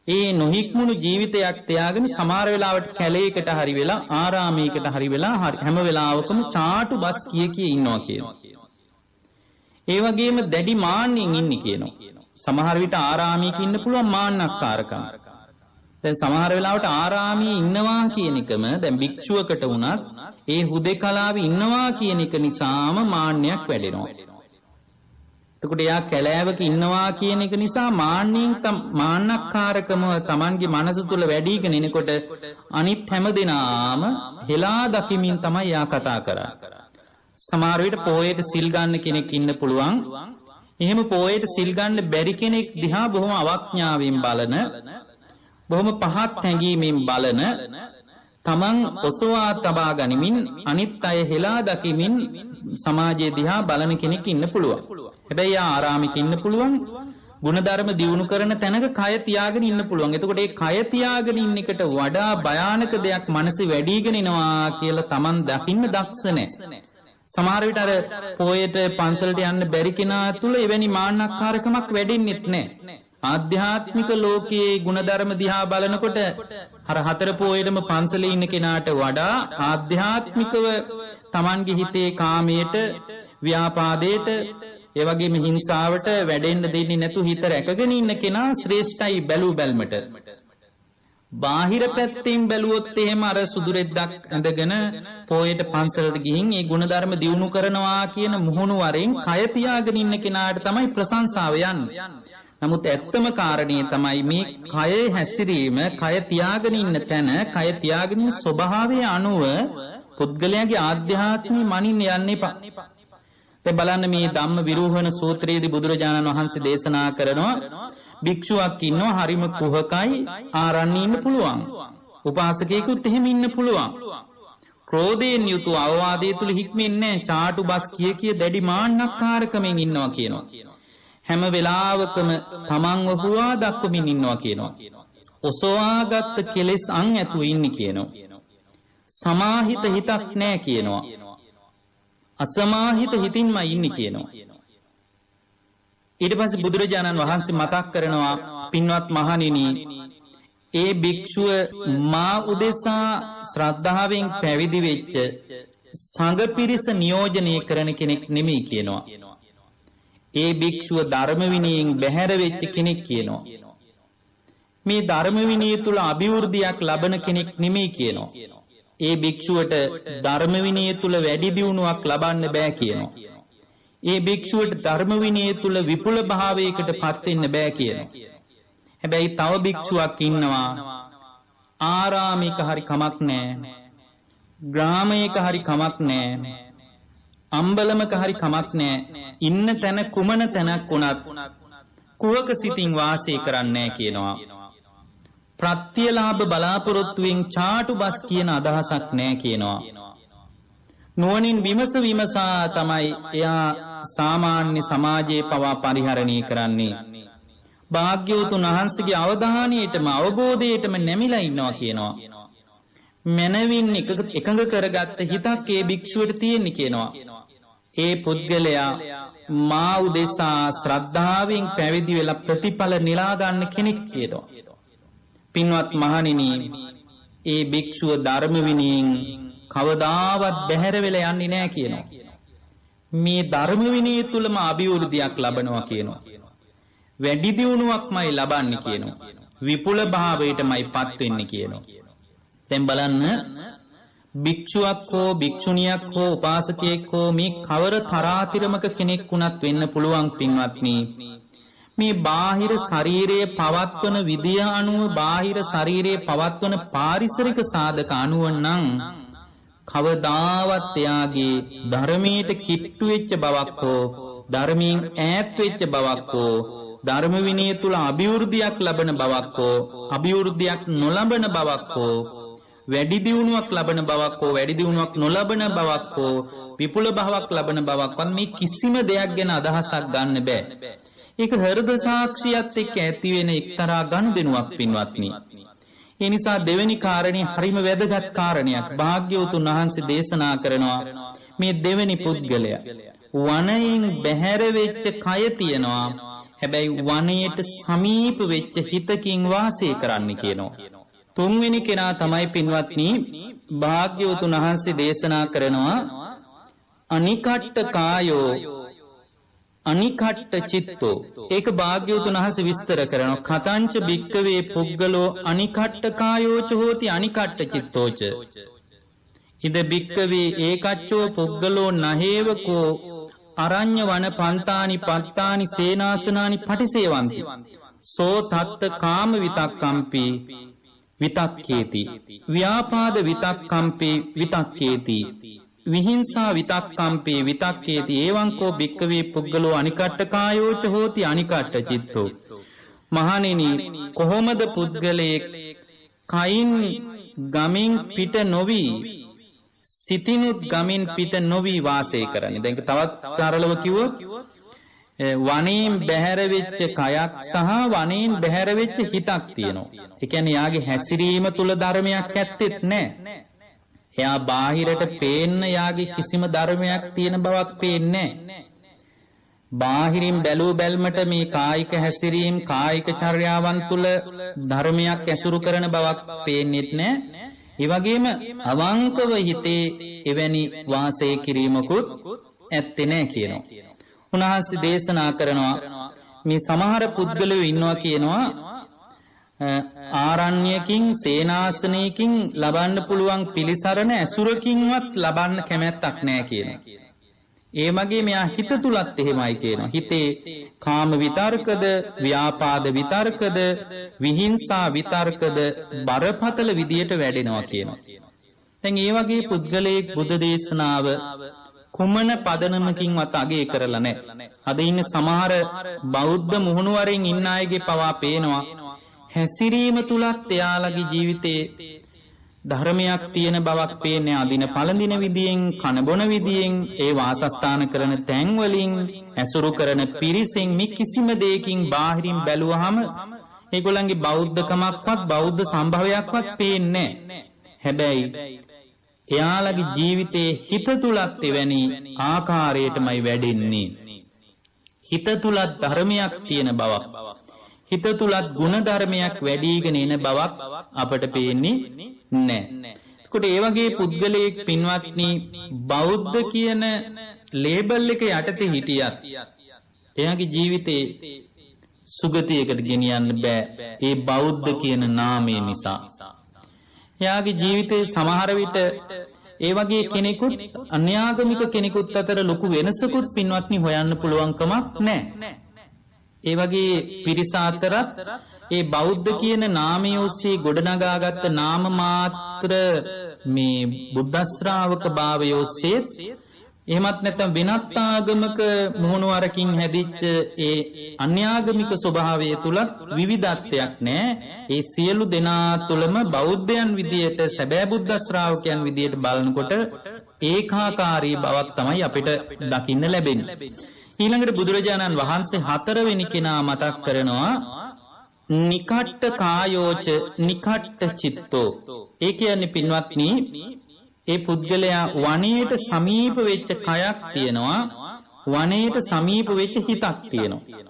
ඒ නොහික්මුණු ජීවිතයක් තියාගෙන සමහර වෙලාවට කැලේකට හරි වෙලා ආරාමයකට හරි වෙලා හැම වෙලාවකම චාටු බස් කිය ඉන්නවා කියනවා. ඒ වගේම දැඩි මාන්නෙන් ඉන්නේ කියනවා. සමහර විට ආරාමයක ඉන්න පුළුවන් මාන්නක්කාරකම්. දැන් සමහර වෙලාවට ආරාමයේ ඉන්නවා කියන එකම දැන් භික්ෂුවකට වුණත් ඒ හුදේකලාවේ ඉන්නවා කියන එක නිසාම මාන්නයක් වැඩෙනවා. එතකොට එයා කැලෑවක ඉන්නවා කියන එක නිසා මාන්නක්කාරකම Tamanගේ මනස තුල වැඩිගෙන එනකොට අනිත් හැමදෙනාම හෙලා දකිමින් තමයි යා කතා කරන්නේ. සමහර විට පොයේට සිල් ගන්න කෙනෙක් ඉන්න පුළුවන්. එහෙම පොයේට සිල් ගන්න බැරි කෙනෙක් දිහා බොහොම අවඥාවෙන් බලන, බොහොම පහත් හැඟීමෙන් බලන, තමන් ඔසවා තබා ගනිමින් අනිත් අය හෙලා දකිමින් සමාජයේ දිහා බලන කෙනෙක් ඉන්න පුළුවන්. හැබැයි ආරාමික ඉන්න පුළුවන්, ගුණධර්ම දියුණු කරන තැනක කය තියාගෙන ඉන්න පුළුවන්. එතකොට ඒ කය තියාගෙන ඉන්න එකට වඩා භයානක දෙයක් මනසේ වැඩිගෙන එනවා කියලා තමන් දකින්න දක්ෂ නැහැ. සමහර විට අර පොයට පන්සලට යන්න බැරි කෙනා තුල එවැනි මාන්නක්කාරකමක් වැඩෙන්නෙත් නැහැ. ආධ්‍යාත්මික ලෝකයේ ಗುಣධර්ම දිහා බලනකොට අර හතර පොයේදම පන්සලේ ඉන්න කෙනාට වඩා ආධ්‍යාත්මිකව Tamanගේ හිතේ කාමයට, ව්‍යාපාදයට, ඒ වගේම හිංසාවට වැඩෙන්න දෙන්නේ නැතු හිත රැකගෙන ඉන්න කෙනා ශ්‍රේෂ්ඨයි බැලූ බැල්මට. බාහිර පැත්තෙන් බැලුවොත් එහෙම අර සුදුරෙද්දක් ඇඳගෙන පොයට පන්සලට ගිහින් ඒ ಗುಣධර්ම දියුණු කරනවා කියන මුහුණුවරෙන් කය තියාගෙන ඉන්න කෙනාට තමයි ප්‍රශංසාව යන්නේ. නමුත් ඇත්තම කාරණේ තමයි මේ කයේ හැසිරීම, කය තියාගෙන ඉන්න තැන, කය තියාගෙන ඉන්න ස්වභාවය අනුව පුද්ගලයාගේ ආධ්‍යාත්මී මනින්න යන්න එපා. දැන් බලන්න මේ ධම්ම විරෝහණ සූත්‍රයේදී බුදුරජාණන් වහන්සේ දේශනා කරනවා භික්ෂුවක් ඉන්නවා හරිම කුහකයි, ආරණ්‍ය ඉන්න පුළුවන්. උපාසකයෙකුත් එහෙම ඉන්න පුළුවන්. ක්‍රෝධයෙන් යුතු අවවාදයේ තුල හික්මෙන්නේ නැහැ. චාටු බස් කිය දැඩි මාන්නක්කාරකමෙන් ඉන්නවා කියනවා. හැම වෙලාවකම තමන්ව හුවා දක්වමින් ඉන්නවා කියනවා. ඔසවාගත් කෙලෙස් අන් ඇතු ඉන්නේ කියනවා. සමාහිත හිතක් නැහැ කියනවා. අසමාහිත හිතින්ම ඉන්නේ කියනවා. ඊට පස්සේ බුදුරජාණන් වහන්සේ මතක් කරනවා පින්වත් මහණෙනි, ඒ භික්ෂුව මා උදෙසා ශ්‍රද්ධාවෙන් පැවිදි වෙච්ච සංඝ පිරිස නියෝජනය කරන කෙනෙක් නෙමෙයි කියනවා. ඒ භික්ෂුව ධර්ම විනයෙන් බැහැර වෙච්ච කෙනෙක් කියනවා. මේ ධර්ම විනය තුල අභිවෘද්ධියක් ලබන කෙනෙක් නෙමෙයි කියනවා. ඒ භික්ෂුවට ධර්ම විනය තුල වැඩි දියුණුවක් ලබන්න බෑ කියනවා. ඒ භික්ෂුවට ධර්ම විනය තුල විපුල භාවයකට පත් වෙන්න බෑ කියනවා. හැබැයි තව භික්ෂුවක් ඉන්නවා ආරාමික හරි කමක් නැහැ. ග්‍රාමයක හරි කමක් නැහැ. අම්බලමක හරි කමක් නැහැ. ඉන්න තැන කුමන තැනක් වුණත් කුවක සිතින් වාසය කරන්නේ කියනවා. ප්‍රත්‍යලාභ බලාපොරොත්තුවෙන් චාටු බස් කියන අදහසක් නැහැ කියනවා. නුවණින් විමසා තමයි එයා සාමාන්‍ය සමාජයේ පවා පරිහරණය කරන්නේ. භාග්‍යවතුන් වහන්සේගේ අවධානයටම අවබෝධයටම නැමිලා ඉන්නවා කියනවා. මනවින් එකඟ කරගත්ත හිතක් ඒ භික්ෂුවට තියෙන්නේ කියනවා. ඒ පුද්ගලයා මා උදෙසා ශ්‍රද්ධාවෙන් පැවිදි වෙලා ප්‍රතිඵල නෙලා ගන්න කෙනෙක් කියනවා. පින්වත් මහණෙනි, ඒ භික්ෂුව ධර්ම විනයෙන් කවදාවත් බැහැර වෙලා යන්නේ නැහැ කියනවා. මේ ධර්ම විනය තුලම අභිවෘද්ධියක් ලබනවා කියනවා. වැඩි දියුණුවක්මයි ලබන්නේ කියනවා. විපුල භාවයටමයි පත් වෙන්නේ කියනවා. දැන් බලන්න භික්ෂුවක් හෝ භික්ෂුණියක් හෝ උපාසකයෙක් හෝ මේ කවර තරාතිරමක කෙනෙක් වුණත් වෙන්න පුළුවන් පින්වත්නි. මේ බාහිර ශරීරයේ පවත්වන විදිය අනුව, බාහිර ශරීරයේ පවත්වන පාරිසරික සාධක අනුව නම් කවදාවත් එයාගේ ධර්මයට කිට්ටු වෙච්ච බවක් හෝ ධර්මයෙන් ඈත් වෙච්ච බවක් හෝ ධර්ම විනය තුල අභිවෘද්ධියක් ලබන බවක් හෝ අභිවෘද්ධියක් නොලබන බවක් හෝ වැඩි දියුණුවක් ලබන බවක් හෝ වැඩි දියුණුවක් නොලබන බවක් හෝ විපුල භාවයක් ලබන බවක්වත් මේ කිසිම දෙයක් ගැන අදහසක් ගන්න බෑ. ඒක හෘද සාක්ෂියත් එක්ක ඇති වෙන එක්තරා ගනුදෙනුවක් පින්වත්නි. ඒ නිසා දෙවෙනි කාරණේ හරිම වැදගත් කාරණයක්. භාග්‍යවතුන් වහන්සේ දේශනා කරනවා මේ දෙවෙනි පුද්ගලයා වනයෙන් බැහැර වෙච්ච කය තියනවා. හැබැයි වනයේට සමීප වෙච්ච හිතකින් වාසය කරන්න කියනවා. තුන්වෙනි කෙනා තමයි පින්වත්නි භාග්‍යවතුන් වහන්සේ දේශනා කරනවා අනිකට්ඨ කායෝ අනිකට්ඨ චිත්තෝ. ඒක භාග්‍යවතුන් වහන්සේ විස්තර කරනවා. කතංච භික්කවේ පුද්ගලෝ අනිකට්ඨ කායෝච හෝති අනිකට්ඨ චිත්තෝච. ඉද භික්කවේ ඒකච්චෝ පුද්ගලෝ නහේවකෝ අරඤ්‍ය වන පන්තානි පත්තානි සේනාසනානි පටිසේවಂತಿ. සෝ තත්ත කාම විතක්කම්පි විතක්කේති. ව්‍යාපාද විතක්කම්පි විතක්කේති. විහිංසා විතක්කම්පේ විතක්කේති. එවං කෝ භික්කවේ පුද්ගලෝ අනිකට්ඨ කායෝච හෝති අනිකට්ඨ චිත්තෝ. මහණෙනි, කොහොමද පුද්ගලයෙක් කයින් ගමින් පිට නොවි සිතිනුත් ගමින් පිට නොවි වාසය කරන්නේ? දැන් තවත් සරලව කිව්වොත් වනයෙන් බැහැර වෙච්ච කයක් සහ වනයෙන් බැහැර වෙච්ච හිතක් තියෙනවා. ඒ කියන්නේ යාගේ හැසිරීම තුල ධර්මයක් ඇත්තෙත් නැහැ. එයා බාහිරට පේන්න යාගේ කිසිම ධර්මයක් තියෙන බවක් පේන්නේ නැහැ. බාහිරින් බැලූ බැල්මට මේ කායික හැසිරීම් කායික චර්යාවන් තුල ධර්මයක් ඇසුරු කරන බවක් පේන්නේත් නැහැ. ඒ වගේම අවංකව හිතේ එවැනි වාසය කිරීමකුත් ඇත්තේ නැහැ කියනවා. උන්වහන්සේ දේශනා කරනවා මේ සමහර පුද්ගලයෝ ඉන්නවා කියනවා ආරණ්‍යකින් සේනාසනයකින් ලබන්න පුළුවන් පිළිසරණ ඇසුරකින්වත් ලබන්න කැමැත්තක් නැහැ කියනවා. ඒ වගේ මෙයා හිත තුලත් එහෙමයි කියනවා. හිතේ කාම විතර්කද, ව්‍යාපාද විතර්කද, විහිංසා විතර්කද බරපතල විදියට වැඩෙනවා කියනවා. දැන් ඒ වගේ පුද්ගලයෙක් බුද්ධ දේශනාව කුමන පදනමකින්වත් අගය කරලා නැහැ. අද ඉන්න සමහර බෞද්ධ මුහුණුවරින් ඉන්න අයගේ පවා පේනවා හැසිරීම තුලත් එයාලගේ ජීවිතේ ධර්මයක් තියෙන බවක් පේන්නේ. අදින පළඳින විදියෙන්, කන බොන විදියෙන්, ඒ වාසස්ථාන කරන තැන් වලින්, ඇසුරු කරන පිරිසෙන් මේ කිසිම දෙයකින් බාහිරින් බැලුවහම ඒගොල්ලන්ගේ බෞද්ධකමක්වත් බෞද්ධ සම්භවයක්වත් පේන්නේ නැහැ. හැබැයි එයාලගේ ජීවිතේ හිත තුලත් එවැනි ආකාරයටමයි වැඩෙන්නේ. හිත තුලත් ධර්මයක් තියෙන බවක්, හිත තුලත් ගුණ ධර්මයක් වැඩිගෙන එන බවක් අපට පේන්නේ නැහැ. ඒකට ඒ වගේ පුද්ගලයෙක් පින්වත්නි බෞද්ධ කියන ලේබල් එක යටතේ හිටියත් එයාගේ ජීවිතේ සුගතියකට ගෙනියන්න බෑ ඒ බෞද්ධ කියන නාමය නිසා. එයාගේ ජීවිතේ සමහර විට ඒ වගේ කෙනෙකුත් අන්‍යාගමික කෙනෙකුත් අතර ලොකු වෙනසකුත් පින්වත්නි හොයන්න පුළුවන්කමක් නැහැ. ඒ වගේ පිරිස අතරත් ඒ බෞද්ධ කියන නාමය ඔස්සේ ගොඩනගාගත්ත නාම මාත්‍ර මේ බුද්ධ ශ්‍රාවක භාවය ඔස්සේ එහෙමත් නැත්නම් වෙනත් ආගමක මුහුණුවරකින් හැදිච්ච ඒ අන්‍යාගමික ස්වභාවය තුලත් විවිධත්වයක් නැහැ. ඒ සියලු දෙනා තුලම බෞද්ධයන් විදියට සැබෑ බුද්ධ ශ්‍රාවකයන් විදියට බලනකොට ඒකාකාරී බවක් තමයි අපිට දකින්න ලැබෙන්නේ. ඊළඟට බුදුරජාණන් වහන්සේ හතරවෙනි කෙනා මතක් කරනවා නිකට්ඨ කායෝච නිකට්ඨ චිත්තෝ. ඒ කියන්නේ පින්වත්නි ඒ පුද්ගලයා වනයේට සමීප වෙච්ච කයක් තියෙනවා, වනයේට සමීප වෙච්ච හිතක් තියෙනවා.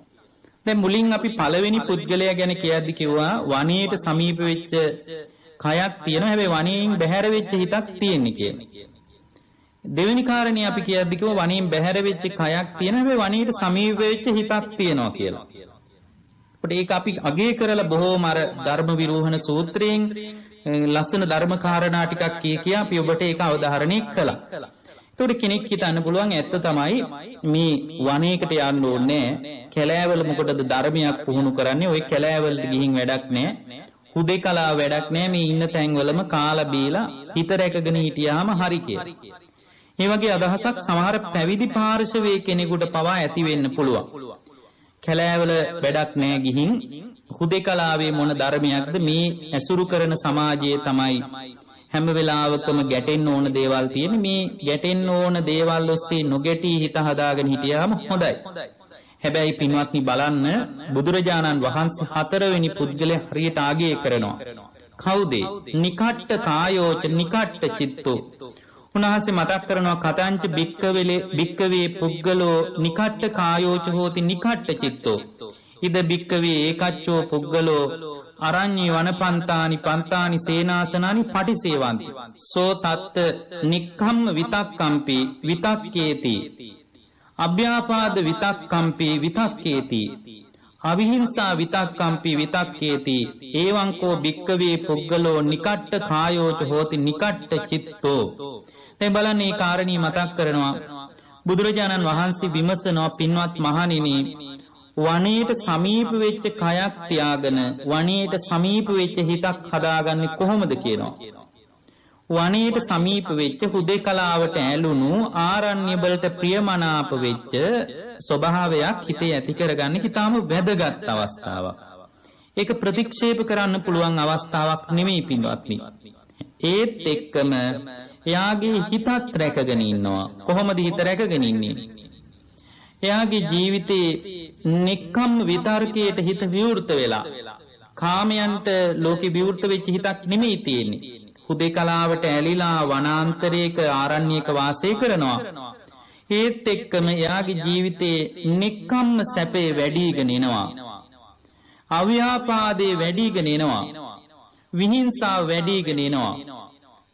දැන් මුලින් අපි පළවෙනි පුද්ගලයා ගැන කියද්දි කිව්වා වනයේට සමීප වෙච්ච කයක් තියෙනවා, හැබැයි වනයෙන් බැහැර වෙච්ච හිතක් තියෙන්නේ කියලා. දෙවෙනි කාරණේ අපි කියද්දි කිව්වා වනයෙන් බැහැර වෙච්ච කයක් තියෙනවා, හැබැයි වනයේට සමීප වෙච්ච හිතක් තියෙනවා කියලා. ඒක අපි අගය කරලා බොහෝම අර ධර්ම විරෝහණ සූත්‍රයෙන් ලස්සන ධර්ම කාරණා ටිකක් කියා අපි ඔබට ඒක අවධාරණය කළා. ඒතකොට කෙනෙක් හිතන්න පුළුවන් ඇත්ත තමයි මේ වනයේකට යන්න ඕනේ කැලෑවල මොකටද ධර්මයක් පුහුණු කරන්නේ, ওই කැලෑවලට ගිහින් වැඩක් නැහැ, හුදේකලා වැඩක් නැහැ, මේ ඉන්න තැන්වලම කාලා බීලා හිත රැකගෙන හිටියාම හරි කියලා. මේ වගේ අදහසක් සමහර පැවිදි පාර්ශවයේ කෙනෙකුට පවා ඇති වෙන්න පුළුවන්. කැලෑවල වැඩක් නැහැ ගිහින් හුදේකලාවේ මොන ධර්මයක්ද, මේ ඇසුරු කරන සමාජයේ තමයි හැම වෙලාවකම ගැටෙන්න ඕන දේවල් තියෙන්නේ, මේ ගැටෙන්න ඕන දේවල් ඔස්සේ නොගැටී හිත හදාගෙන හිටියාම හොඳයි. හැබැයි පින්වත්නි බලන්න බුදුරජාණන් වහන්සේ හතරවෙනි පුද්ගලයා හරියට ආගේ කරනවා. කවුද? නිකට්ඨ කායෝච නිකට්ඨ චිත්තෝ. උන්වහන්සේ මතක් කරනවා කතංච භික්කවේ පුද්ගලෝ නිකට්ඨ කායෝච හෝති නිකට්ඨ චිත්තෝ. ඉද භික්කවේ ඒකච්චෝ පුද්ගලෝ අරඤ්ඤ වනපන්තානි පන්තානි සේනාසනානි පටිසේවಂತಿ. සෝ තත්ත නික්ඛම් විතක්කම්පි විතක්කේති. අභ්‍යාපාද විතක්කම්පි විතක්කේති. අවිහිංසා විතක්කම්පි විතක්කේති. එවං කෝ භික්කවේ පුද්ගලෝ නිකට්ඨ කායෝච හෝති නිකට්ඨ චිත්තෝ. දැන් බලන්න මේ කාරණී මතක් කරනවා බුදුරජාණන් වහන්සේ විමසනවා පින්වත් මහණෙනි වනයේට සමීප වෙච්ච කයක් තියාගෙන වනයේට සමීප වෙච්ච හිතක් හදාගන්නේ කොහොමද කියනවා. වනයේට සමීප වෙච්ච හුදේකලාවට ඇලුණු ආරණ්‍ය වලට ප්‍රියමනාප වෙච්ච ස්වභාවයක් හිතේ ඇති කරගන්න කිතාම වැදගත් අවස්ථාවක්. ඒක ප්‍රතික්ෂේප කරන්න පුළුවන් අවස්ථාවක් නෙමෙයි පින්වත්නි. ඒත් එක්කම එයාගේ හිතත් රැකගෙන ඉන්නවා. කොහොමද හිත රැකගෙන ඉන්නේ? එයාගේ ජීවිතේ නික්කම් විතර්කයට හිත විවෘත වෙලා කාමයන්ට ලෝකෙ විවෘත වෙච්ච හිතක් නෙමෙයි තියෙන්නේ. හුදේකලාවට ඇලිලා වනාන්තරයක ආරණ්‍යයක වාසය කරනවා. ඒත් එක්කම එයාගේ ජීවිතේ නික්කම්ම සැපේ වැඩිගෙන එනවා. අව්‍යාපාදේ වැඩිගෙන එනවා. විහිංසාව වැඩිගෙන එනවා.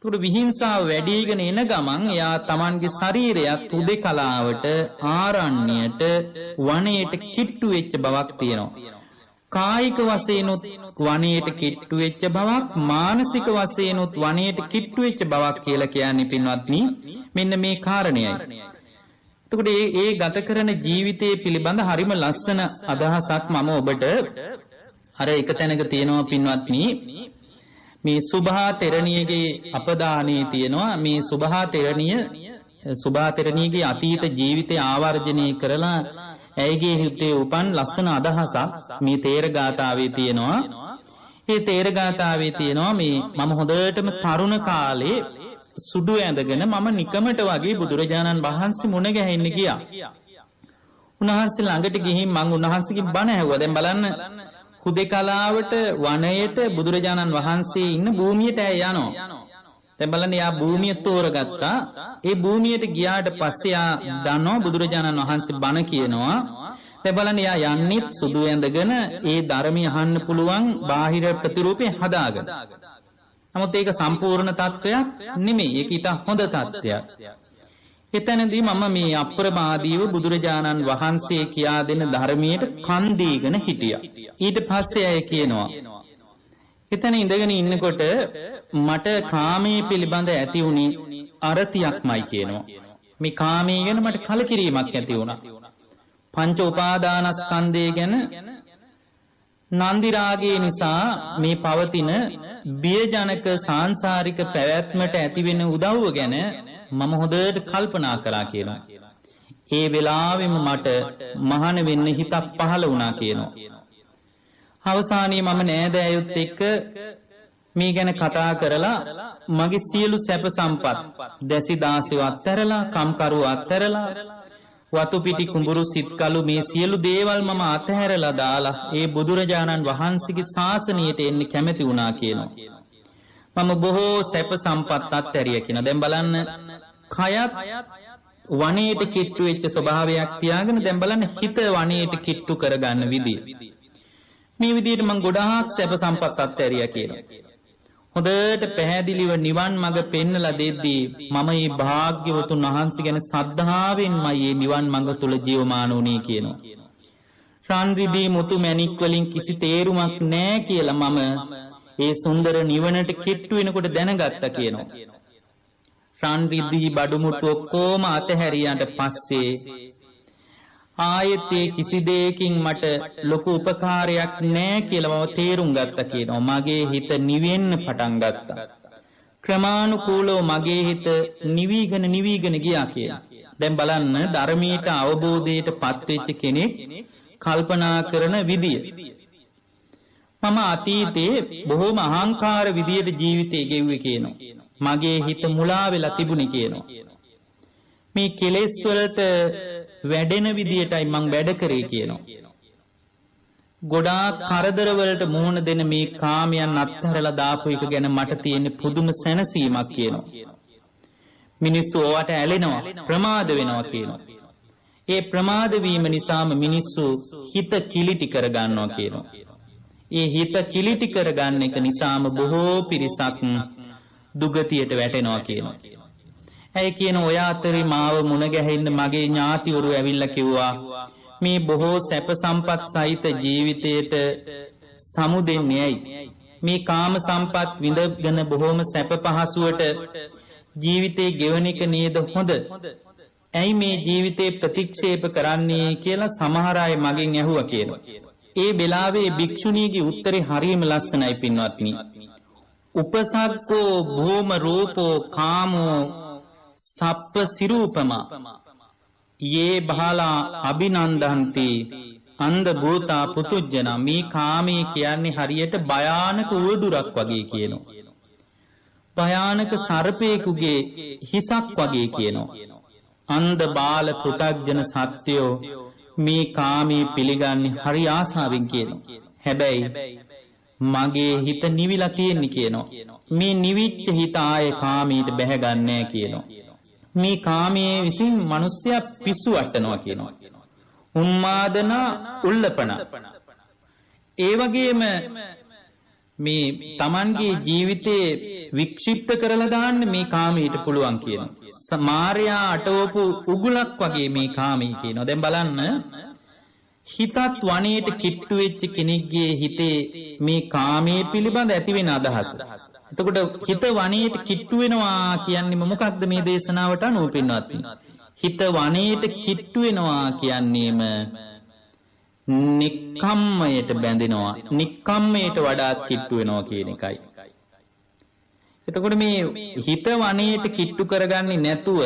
ඒකට විහිංසාව වැඩිගෙන එන ගමන් එයා Tamanගේ ශරීරයත් හුදේකලාවට ආරණ්‍යයට වනයේට කිට්ටු වෙච්ච බවක් තියෙනවා. කායික වශයෙන්ුත් වනයේට කිට්ටු වෙච්ච බවක් මානසික වශයෙන්ුත් වනයේට කිට්ටු වෙච්ච බවක් කියලා කියන්නේ පින්වත්නි මෙන්න මේ කාරණයයි. එතකොට ඒ ගත කරන ජීවිතයේ පිළිබඳ හරිම ලස්සන අදහසක් මම ඔබට අර එක තැනක තියෙනවා පින්වත්නි මේ සුභා තෙරණියගේ අපදානයේ තියෙනවා මේ සුභා තෙරණියගේ අතීත ජීවිතය ආවර්ජනය කරලා ඇයගේ හිතේ උපන් ලස්සන අදහසක් මේ තේර ගාථාවේ තියෙනවා. මේ තේර ගාථාවේ තියෙනවා මේ මම හොඳටම තරුණ කාලේ සුදු ඇඳගෙන මම නිකමට වගේ බුදුරජාණන් වහන්සේ මුණ ගැහෙන්න ගියා. උන්වහන්සේ ළඟට ගිහින් මම උන්වහන්සේගෙන් බණ ඇහුවා. දැන් බලන්න හුදේකලාවට වනයේට බුදුරජාණන් වහන්සේ ඉන්න භූමියට ඇය යනවා. දැන් බලන්න යා භූමිය තෝරගත්තා. ඒ භූමියට ගියාට පස්සේ යා දන්නවා බුදුරජාණන් වහන්සේ බණ කියනවා. දැන් බලන්න යා යන්නේ සුදු ඇඳගෙන ඒ ධර්මය අහන්න පුළුවන් බාහිර ප්‍රතිරූපේ හදාගෙන. නමුත් ඒක සම්පූර්ණ තත්වයක් නෙමෙයි. ඒක ඊට හොඳ තත්වයක්. එතනදී මම මේ අප්‍රමාදීව බුදුරජාණන් වහන්සේ කියා දෙන ධර්මයට කන් දීගෙන හිටියා. ඊට පස්සේ අය කියනවා එතන ඉඳගෙන ඉන්නකොට මට කාමයේ පිළිබඳ ඇති වුණේ අරතියක්මයි කියනවා. මේ කාමයේ ගැන මට කලකිරීමක් ඇති වුණා. පංච උපාදානස්කන්ධය ගැන නන්දි රාගය නිසා මේ පවතින බියජනක සාංශාරික පැවැත්මට ඇතිවෙන උදව්ව ගැන මම හොඳට කල්පනා කරා කියනවා. ඒ වෙලාවෙම මට මහාන වෙන්න හිතක් පහළ වුණා කියනවා. අවසානයේ මම නෑදෑයොත් එක්ක මේ ගැන කතා කරලා මගේ සියලු සැප සම්පත් දැසි දාසෙව අත්හැරලා කම්කරුව අත්හැරලා වතු පිටි කුඹුරු සිත්කලු මේ සියලු දේවල් මම අත්හැරලා දාලා ඒ බුදුරජාණන් වහන්සේගේ ශාසනයට එන්න කැමති වුණා කියනවා. මම බොහෝ සැප සම්පත් අත්හැරිය කියනවා. දැන් බලන්න කයත් වනයේට කිට්ටු වෙච්ච ස්වභාවයක් තියාගෙන දැන් බලන්න හිත වනයේට කිට්ටු කරගන්න විදිය. මේ විදිහට මම ගොඩාක් සැප සම්පත් අත්හැරියා කියනවා. හොඳට පැහැදිලිව නිවන් මඟ පෙන්නලා දෙද්දී මම මේ භාග්‍යවතුන් වහන්සේ ගැන සද්ධාවෙන්මයි මේ නිවන් මඟ තුල ජීවමාන වුණේ කියනවා. රාන්රිදී මුතු මැණික් වලින් කිසි තේරුමක් නැහැ කියලා මම ඒ සුන්දර නිවනට කිට්ටු වෙනකොට දැනගත්තා කියනවා. රාන්රිදී බඩුමුට්ටු ඔක්කොම අතහැරියාට පස්සේ ආයෙත් කිසි දෙයකින් මට ලොකු උපකාරයක් නැහැ කියලා මම තේරුම් ගත්තා කියනවා. මගේ හිත නිවෙන්න පටන් ගත්තා. ක්‍රමානුකූලව මගේ හිත නිවිගෙන ගියා කියලා. දැන් බලන්න ධර්මීට අවබෝධයට පත්වෙච්ච කෙනෙක් කල්පනා කරන විදිය. මම අතීතේ බොහොම අහංකාර විදියට ජීවිතය ගෙව්වේ කියනවා. මගේ හිත මුලා වෙලා තිබුණේ කියනවා. මේ කෙලෙස් වලට වැඩෙන විදියටයි මං වැඩ කරේ කියනවා. ගොඩාක් කරදරවලට මුහුණ දෙන මේ කාමයන් අත්හැරලා දාපු එක ගැන මට තියෙන පුදුම සැනසීමක් කියනවා. මිනිස්සු ඕවට ඇලෙනවා, ප්‍රමාද වෙනවා කියනවා. ඒ ප්‍රමාද වීම නිසාම මිනිස්සු හිත කිලිටි කර ගන්නවා කියනවා. ඒ හිත කිලිටි කර ගන්න එක නිසාම බොහෝ පිරිසක් දුගතියට වැටෙනවා කියනවා. ඇයි කියන ඔය අතරේ මාව මුණ ගැහෙන්න මගේ ඥාතිවරු ඇවිල්ලා කිව්වා මේ බොහෝ සැප සම්පත් සහිත ජීවිතයට සමු දෙන්නේ ඇයි? මේ කාම සම්පත් විඳගෙන බොහෝම සැප පහසුවට ජීවිතේ ගෙවන එක නේද හොඳ? ඇයි මේ ජීවිතේ ප්‍රතික්ෂේප කරන්නේ කියලා සමහර අය මගෙන් ඇහුවා කියනවා. ඒ වෙලාවේ භික්ෂුණියගේ උත්තරේ හරියම ලස්සනයි පින්වත්නි. උපසග්ගෝ භූම රූපෝ කාමෝ සප්ප සිරූපමා යේ බහලා අභිනන්දන්ති අන්ධ භූතා පුතුජන. මේ කාමයේ කියන්නේ හරියට භයානක උවදුරක් වගේ කියනවා. භයානක සර්පයෙකුගේ හිසක් වගේ කියනවා. අන්ධ බාල පුතග්ජන සත්‍යෝ මේ කාමයේ පිළිගන්නේ හරි ආසාවෙන් කියනවා. හැබැයි මගේ හිත නිවිලා තියෙන්නේ කියනවා. මේ නිවිච්ච හිත ආයේ කාමයට බැහැ ගන්නෑ කියනවා. මේ කාමයේ විසින් මිනිස්සයා පිස්සු වටනවා කියනවා. උන්මාදනා උල්ලපන. ඒ වගේම මේ Tamanගේ ජීවිතේ වික්ෂිප්ත කරලා දාන්න මේ කාමයට පුළුවන් කියනවා. මාර්යා අටවපු උගුලක් වගේ මේ කාමී කියනවා. දැන් බලන්න හිතත් වනයේට කිට්ටු වෙච්ච කෙනෙක්ගේ හිතේ මේ කාමයේ පිළිබඳ ඇති වෙන අදහස. එතකොට හිත වනයේට කිට්ටු වෙනවා කියන්නේ මොකක්ද මේ දේශනාවට අනුව පින්වත්නි? හිත වනයේට කිට්ටු වෙනවා කියන්නේම නික්කම්මයට බැඳෙනවා. නික්කම්මයට වඩා කිට්ටු වෙනවා කියන එකයි. එතකොට මේ හිත වනයේට කිට්ටු කරගන්නේ නැතුව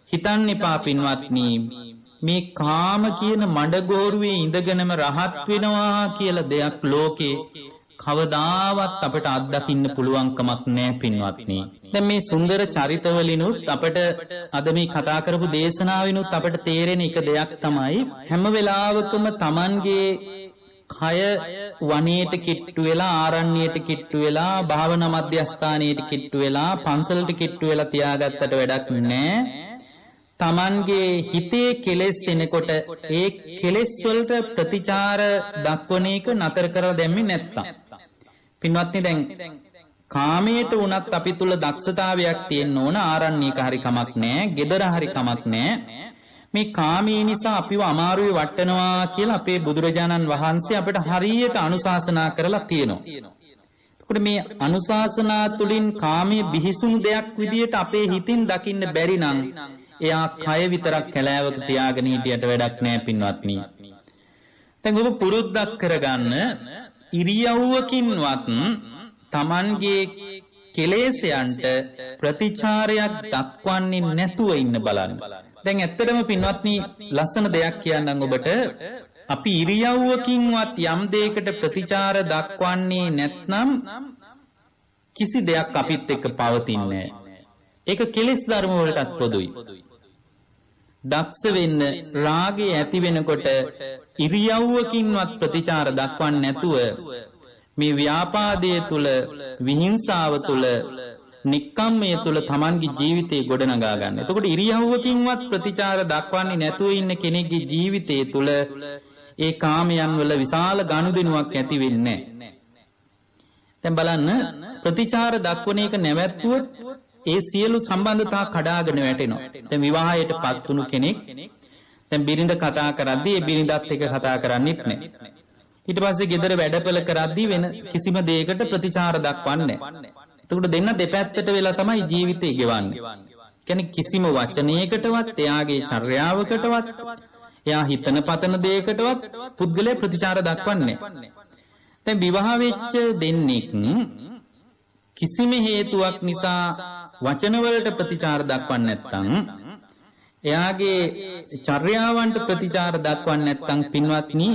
හිතන්න එපා පින්වත්නි. මේ කාම කියන මඩගෝරුවේ ඉඳගෙනම රහත් වෙනවා කියලා දෙයක් ලෝකේ කවදාවත් අපට අත්දකින්න පුළුවන්කමක් නැහැ පින්වත්නි. දැන් මේ සුන්දර චරිතවලිනුත් අපට අද මේ කතා කරපු දේශනාවිනුත් අපට තේරෙන එක දෙයක් තමයි හැම වෙලාවකම Tamanගේ කය වනයේට කිට්ටු වෙලා ආරණ්‍යයට කිට්ටු වෙලා භාවනා මධ්‍යස්ථානයට කිට්ටු වෙලා පන්සලට කිට්ටු වෙලා තියාගත්තට වැඩක් නැහැ. Tamanගේ හිතේ කෙලෙස් එනකොට ඒ කෙලෙස් වලට ප්‍රතිචාර දක්වන එක නතර කරලා දැම්මේ නැත්තම් පින්වත්නි දැන් කාමයට උනත් අපි තුල දක්ෂතාවයක් තියෙන්න ඕන. ආරණ්‍යක හරි කමක් නැහැ, gedara හරි කමක් නැහැ. මේ කාමී නිසා අපිව අමාරුවේ වටනවා කියලා අපේ බුදුරජාණන් වහන්සේ අපිට හරියට අනුශාසනා කරලා තියෙනවා. එතකොට මේ අනුශාසනා තුලින් කාමයේ බිහිසුණු දෙයක් විදියට අපේ හිතින් දකින්න බැරි නම් එයා කය විතරක් කැලෑවක තියාගෙන හිටියට වැඩක් නෑ පින්වත්නි. දැන් ඔබ පුරුද්දක් කරගන්න ඉරියව්වකින්වත් Tamanගේ කෙලෙසයන්ට ප්‍රතිචාරයක් දක්වන්නේ නැතුව ඉන්න බලන්න. දැන් ඇත්තටම පින්වත්නි ලස්සන දෙයක් කියන්නම් ඔබට. අපි ඉරියව්වකින්වත් යම් දෙයකට ප්‍රතිචාර දක්වන්නේ නැත්නම් කිසි දෙයක් අපිත් එක්ක පවතින්නේ නැහැ. ඒක කෙලෙස් ධර්ම වලටත් පොදුයි. දක්ෂ වෙන්න රාගය ඇති වෙනකොට ඉරියව්වකින්වත් ප්‍රතිචාර දක්වන්නේ නැතුව මේ ව්‍යාපාදයේ තුල විහිංසාව තුල නික්කම්මයේ තුල Tamanගේ ජීවිතේ ගොඩනගා ගන්න. එතකොට ඉරියව්වකින්වත් ප්‍රතිචාර දක්වන්නේ නැතුව ඉන්න කෙනෙක්ගේ ජීවිතයේ තුල ඒ කාමයන් වල විශාල ගනුදෙනුවක් ඇති වෙන්නේ නැහැ. දැන් බලන්න ප්‍රතිචාර දක්වන එක නැවැත්තුවොත් ඒ සියලු සම්බන්ධතා කඩාගෙන වැටෙනවා. දැන් විවාහයට පත් වුණු කෙනෙක් දැන් බිරිඳ කතා කරද්දී ඒ බිරිඳත් එක්ක කතා කරන්නේත් නැහැ. ඊට පස්සේ ගෙදර වැඩපළ කරද්දී වෙන කිසිම දෙයකට ප්‍රතිචාර දක්වන්නේ නැහැ. එතකොට දෙන්න දෙපැත්තට වෙලා තමයි ජීවිතේ ගෙවන්නේ. කියන්නේ කිසිම වචනයකටවත් එයාගේ චර්යාවකටවත් එයා හිතන පතන දෙයකටවත් පුද්ගලයා ප්‍රතිචාර දක්වන්නේ නැහැ. දැන් විවාහ වෙච්ච දෙන්නෙක් කිසිම හේතුවක් නිසා වචනවලට ප්‍රතිචාර දක්වන්නේ නැත්නම් එයාගේ චර්යාවන්ට ප්‍රතිචාර දක්වන්නේ නැත්නම් පින්වත්නි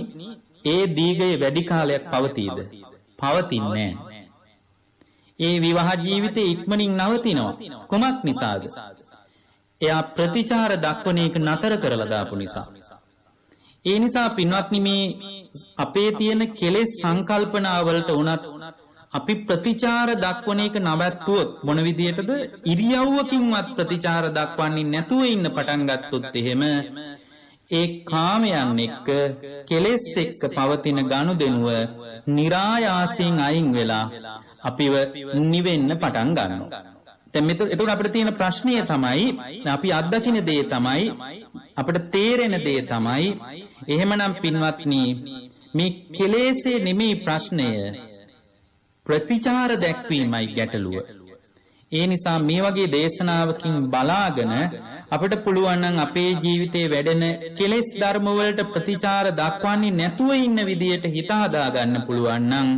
ඒ දීගයේ වැඩි කාලයක් පවතීද? පවතින්නේ නැහැ. ඒ විවාහ ජීවිතේ ඉක්මනින් නවතිනවා. කොමක් නිසාද? එයා ප්‍රතිචාර දක්වන එක නතර කරලා දාපු නිසා. ඒ නිසා පින්වත්නි මේ අපේ තියෙන කෙලෙස් සංකල්පනාවලට උනත් අපි ප්‍රතිචාර දක්වන එක නවත්තුවොත් මොන විදියටද? ඉරියව්වකින්වත් ප්‍රතිචාර දක්වන්නේ නැතුව ඉන්න පටන් ගත්තොත් එහෙම ඒ කාමයන් එක්ක කෙලෙස් එක්ක පවතින ගනුදෙනුව નિરાයාසයෙන් අයින් වෙලා අපිව නිවෙන්න පටන් ගන්නවා. දැන් එතකොට අපිට තියෙන ප්‍රශ්නය තමයි අපි අත්දකින දේ තමයි අපිට තේරෙන දේ තමයි එහෙමනම් පින්වත්නි මේ කෙලෙසේ නෙමේ ප්‍රශ්නය ප්‍රතිචාර දැක්වීමයි ගැටලුව. ඒ නිසා මේ වගේ දේශනාවකින් බලාගෙන අපිට පුළුවන් නම් අපේ ජීවිතේ වැඩෙන කෙලෙස් ධර්ම වලට ප්‍රතිචාර දක්වන්නේ නැතුව ඉන්න විදියට හිත හදා ගන්න පුළුවන් නම්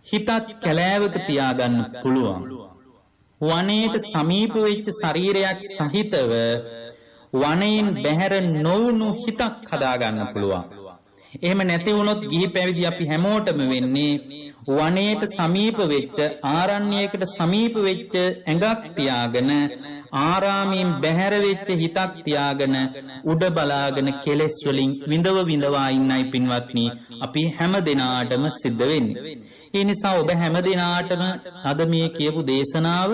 හිතත් කැලෑවක තියාගන්න පුළුවන්. වනයේට සමීප වෙච්ච ශරීරයක් සහිතව වනයෙන් බැහැර නොවුණු හිතක් හදා ගන්න පුළුවන්. එහෙම නැති වුණොත් ගිහි පැවිදි අපි හැමෝටම වෙන්නේ වනයේට සමීප වෙච්ච ආරණ්‍යයකට සමීප වෙච්ච ඇඟක් තියාගෙන ආරාමයෙන් බැහැර වෙච්ච හිතක් තියාගෙන උඩ බලාගෙන කෙලෙස් වලින් විඳව විඳවා ඉන්නයි පින්වත්නි අපි හැම දිනාටම සිද්ධ වෙන්නේ. ඒ නිසා ඔබ හැම දිනාටම අද මේ කියපු දේශනාව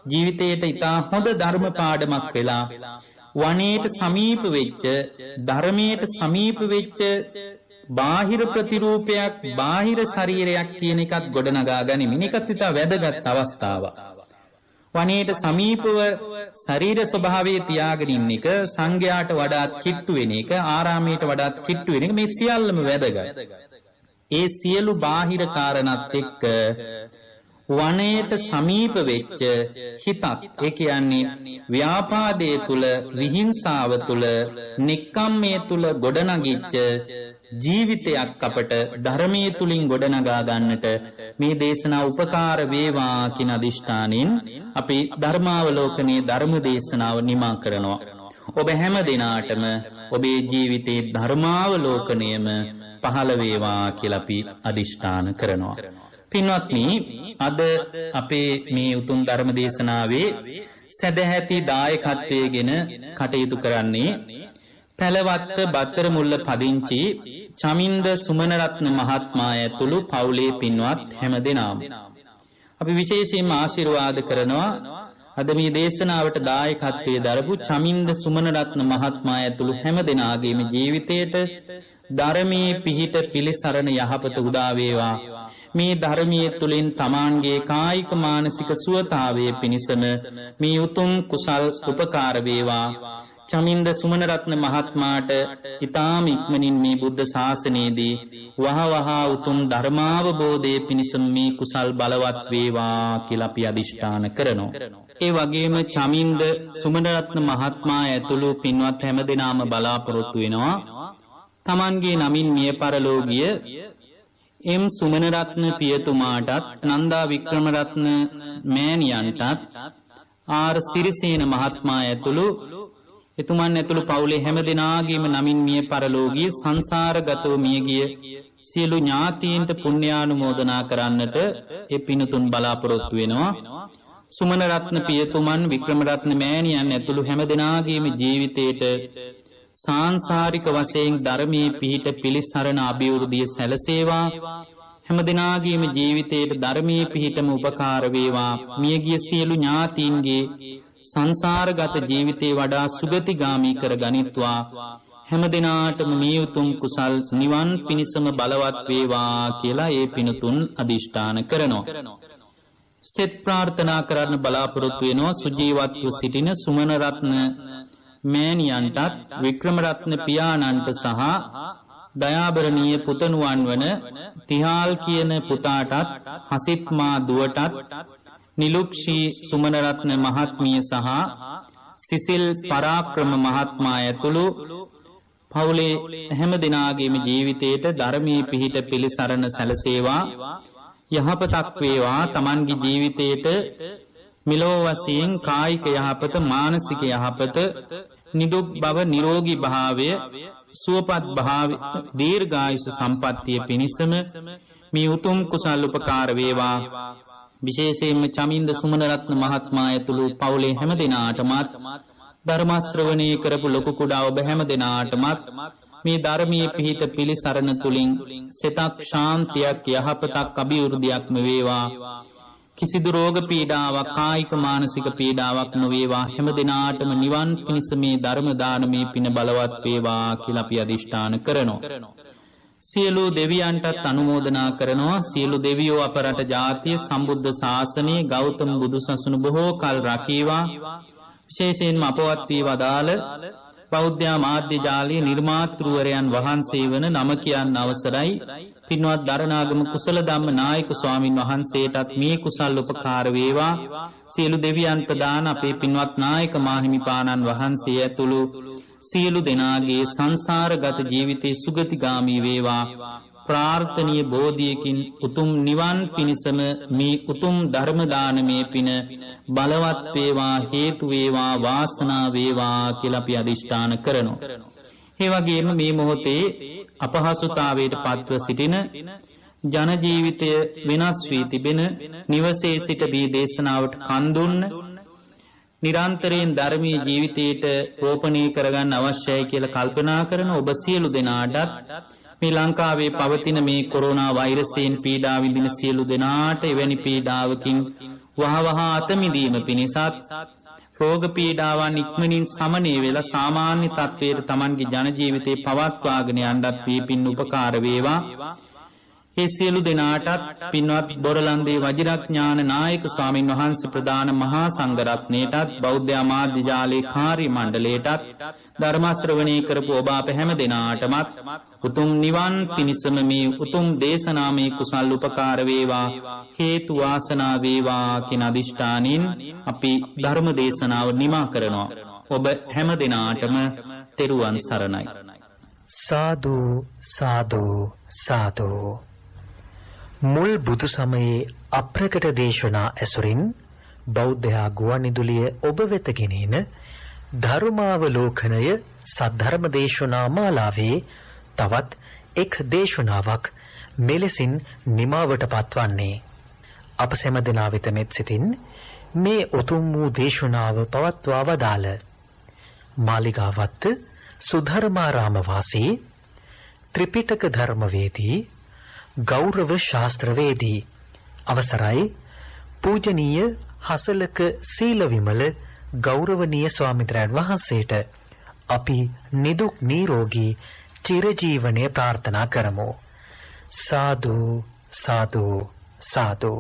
ජීවිතයට ඉතා හොඳ ධර්ම පාඩමක් වෙලා වනයේට සමීප වෙච්ච ධර්මයට සමීප වෙච්ච බාහිර ප්‍රතිරූපයක් බාහිර ශරීරයක් කියන එකත් ගොඩනගා ගනිමින් ඒකත් ඉතා වැදගත් අවස්ථාවක්. වනයේට සමීපව ශරීර ස්වභාවයේ තියාගෙන ඉන්න එක සංඝයාට වඩාත් කිට්ටු වෙන එක ආරාමයට වඩාත් කිට්ටු වෙන එක මේ සියල්ලම වැදගත්. ඒ සියලු බාහිර කාරණාත් එක්ක වනයේට සමීප වෙච්ච හිතක් ඒ කියන්නේ ව්‍යාපාදයේ තුල විහිංසාව තුල නික්කම්මයේ තුල ගොඩනගිච්ච ජීවිතයක් අපට ධර්මයේ තුලින් ගොඩනගා ගන්නට මේ දේශනාව උපකාර වේවා කියන අදිෂ්ඨානෙන් අපි ධර්මාවලෝකනයේ ධර්ම දේශනාව නිමා කරනවා. ඔබ හැම දිනාටම ඔබේ ජීවිතයේ ධර්මාවලෝකනයම පහළ වේවා කියලා අපි අදිෂ්ඨාන කරනවා. පින්වත්නි, අද අපේ මේ උතුම් ධර්ම දේශනාවේ සදැහැති දායකත්වයේගෙන කටයුතු කරන්නේ පැලවත්ත බත්තර මුල්ල පදිංචි චමින්ද සුමනරත්න මහත්මයා ඇතුළු පවුලේ පින්වත් හැම දෙනාම අපි විශේෂයෙන්ම ආශිර්වාද කරනවා. අද මේ දේශනාවට දායකත්වයේ දරපු චමින්ද සුමනරත්න මහත්මයා ඇතුළු හැම දෙනාගේම ජීවිතයට ධර්මයේ පිහිට පිළිසරණ යහපත උදා වේවා. මේ ධර්මයේ තුලින් තමාන්ගේ කායික මානසික සුවතාවයේ පිණිසම මේ උතුම් කුසල් උපකාර වේවා. චමින්ද සුමනරත්න මහත්මයාට ඊ타ම ඉක්මනින් මේ බුද්ධ ශාසනයේදී වහවහ උතුම් ධර්මාවබෝධයේ පිණිසම මේ කුසල් බලවත් වේවා කියලා අපි අදිෂ්ඨාන කරනවා. ඒ වගේම චමින්ද සුමනරත්න මහත්මයා ඇතුළු පින්වත් හැමදෙනාම බලාපොරොත්තු වෙනවා තමන්ගේ නමින් මිය පරලෝකීය එම් සුමනරත්න පියතුමාටත් නන්දා වික්‍රමරත්න මෑණියන්ටත් ආර් සිරිසේන මහත්මයා ඇතුළු එතුමන් ඇතුළු පවුලේ හැම දෙනාගේම නමින් මිය පරලෝකීය සංසාරගතව මියගිය සියලු ඥාතීන්ට පුණ්‍යානුමෝදනා කරන්නට ඒ පින්තුන් බලාපොරොත්තු වෙනවා. සුමනරත්න පියතුමන් වික්‍රමරත්න මෑණියන් ඇතුළු හැම දෙනාගේම ජීවිතේට සාංසාරික වශයෙන් ධර්මයේ පිහිට පිළිසරණ අභිවෘද්ධිය සැලසේවා. හැම දිනාගේම ජීවිතයට ධර්මයේ පිහිටම උපකාර වේවා. මියගිය සියලු ඥාතීන්ගේ සංසාරගත ජීවිතේ වඩා සුගතිගාමී කර ගනිත්වා. හැම දිනාටම මේ උතුම් කුසල් නිවන් පිණිසම බලවත් වේවා කියලා ඒ පිණුතුන් අදිෂ්ඨාන කරනවා. සෙත් ප්‍රාර්ථනා කරන්න බලාපොරොත්තු වෙනවා සුජීවත්ව සිටින සුමනරත්න මෑණියන්ටත් වික්‍රමරත්න පියාණන්ට සහ දයාබරණීය පුතණුවන් වන තිහාල් කියන පුතාටත් හසිත්මා දුවටත් නිලුක්ෂී සුමනරත්න මහත්මිය සහ සිසිල් පරාක්‍රම මහත්මයා ඇතුළු පවුලේ හැම දිනාගේම ජීවිතයට ධර්මයේ පිහිට පිළිසරණ සැලසේවා. යහපතක් වේවා. තමන්ගේ ජීවිතයට මිලෝ වශයෙන් කායික යහපත මානසික යහපත නිදුක් බව නිරෝගී භාවය සුවපත් භාවය දීර්ඝායුෂ සම්පන්නිය පිණිසම මේ උතුම් කුසල් උපකාර වේවා. විශේෂයෙන්ම චමින්ද සුමනරත්න මහත්මයා ඇතුළු පවුලේ හැම දෙනාටමත් ධර්ම ශ්‍රවණය කරපු ලොකු කුඩා ඔබ හැම දෙනාටමත් මේ ධර්මයේ පිහිට පිළිසරණ තුලින් සිතක් ශාන්තියක් යහපතක් අභිවෘද්ධියක්ම වේවා. කිසිදු රෝග පීඩාවක් කායික මානසික පීඩාවක් නොවේවා. හැම දිනාටම නිවන් පිණිස මේ ධර්ම දානමේ පින බලවත් වේවා කියලා අපි අදිෂ්ඨාන කරනවා. සියලු දෙවියන්ටත් අනුමෝදනා කරනවා. සියලු දෙවියෝ අප රට ජාතිය සම්බුද්ධ ශාසනයේ ගෞතම බුදුසසුන බොහෝ කල් රැකීවා. විශේෂයෙන්ම අපවත් වී වදාළ බෞද්ධ මාධ්‍ය ජාලයේ නිර්මාතෘවරයන් වහන්සේ වන නම කියන්න අවසරයි පින්වත් දරණාගම කුසල ධම්ම නායක ස්වාමින් වහන්සේටත් මේ කුසල් උපකාර වේවා. සියලු දෙවියන් ප්‍රදාන අපේ පින්වත් නායක මාහිමිපාණන් වහන්සේ ඇතුළු සියලු දෙනාගේ සංසාරගත ජීවිතේ සුගතිගාමී වේවා. ප්‍රාර්ථනීය බෝධියකින් උතුම් නිවන් පිණිසම මේ උතුම් ධර්ම දානමේ පින බලවත් වේවා, හේතු වේවා, වාසනාව වේවා කියලා අපි අදිෂ්ඨාන කරනවා. ඒ වගේම මේ මොහොතේ අපහසුතාවයට පත්ව සිටින ජන ජීවිතය වෙනස් වී තිබෙන නිවසේ සිට මේ දේශනාවට කන් දුන්න නිරන්තරයෙන් ධර්මීය ජීවිතයට රෝපණය කරගන්න අවශ්‍යයි කියලා කල්පනා කරන ඔබ සියලු දෙනාටත් මේ ලංකාවේ පවතින මේ කොරෝනා වෛරසයෙන් පීඩා විඳින සියලු දෙනාට එවැනි පීඩාවකින් වහවහ අත මිදීම පිණිසත් රෝග පීඩාවන් ඉක්මනින් සමනය වෙලා සාමාන්‍ය තත්වයට Tamanගේ ජන ජීවිතේ පවත්වාගෙන යන්නත් මේ පින් උපකාර වේවා. ඒ සියලු දෙනාටත් පින්වත් බොරලන්දේ වජිරඥාන නායක ස්වාමින් වහන්සේ ප්‍රදාන මහා සංඝරත්නයටත් බෞද්ධ ආමාත්‍ය ජාලේ කාර්ය මණ්ඩලයටත් ධර්ම ශ්‍රවණය කරපු ඔබ අප හැම දෙනාටමත් උතුම් නිවන් පිණිසම මේ උතුම් දේශනාමය කුසල් උපකාර වේවා හේතු වාසනා වේවා කියන අදිෂ්ඨානින් අපි ධර්ම දේශනාව නිමා කරනවා. ඔබ හැම දෙනාටම තෙරුවන් සරණයි. සාදු සාදු සාදු. මුල් බුදු සමයේ අප්‍රකට දේශනා ඇසුරින් බෞද්ධ ගුවන්විදුලිය ඔබ වෙත ගෙනෙන ධර්මාවලෝකනය සද්ධර්ම දේශනා මාලාවේ තවත් එක් දේශනාවක් මෙලෙසින් නිමාවට පත්වන්නේ. අප සෑම දෙනා වෙත මෙත් සිතින් මේ උතුම් වූ දේශනාව පවත්වා වදාළ මාලිගාවත්ත සුධර්මාරාම වාසී ත්‍රිපිටක ධර්මවේදී ගෞරව ශාස්ත්‍රවේදී අවසරයි පූජනීය හසලක සීලවිමල ගෞරවනීය ස්වාමීන් වහන්සේට අපි නිදුක් නිරෝගී චිරජීවනය ප්‍රාර්ථනා කරමු. සාදු සාදු සාදු.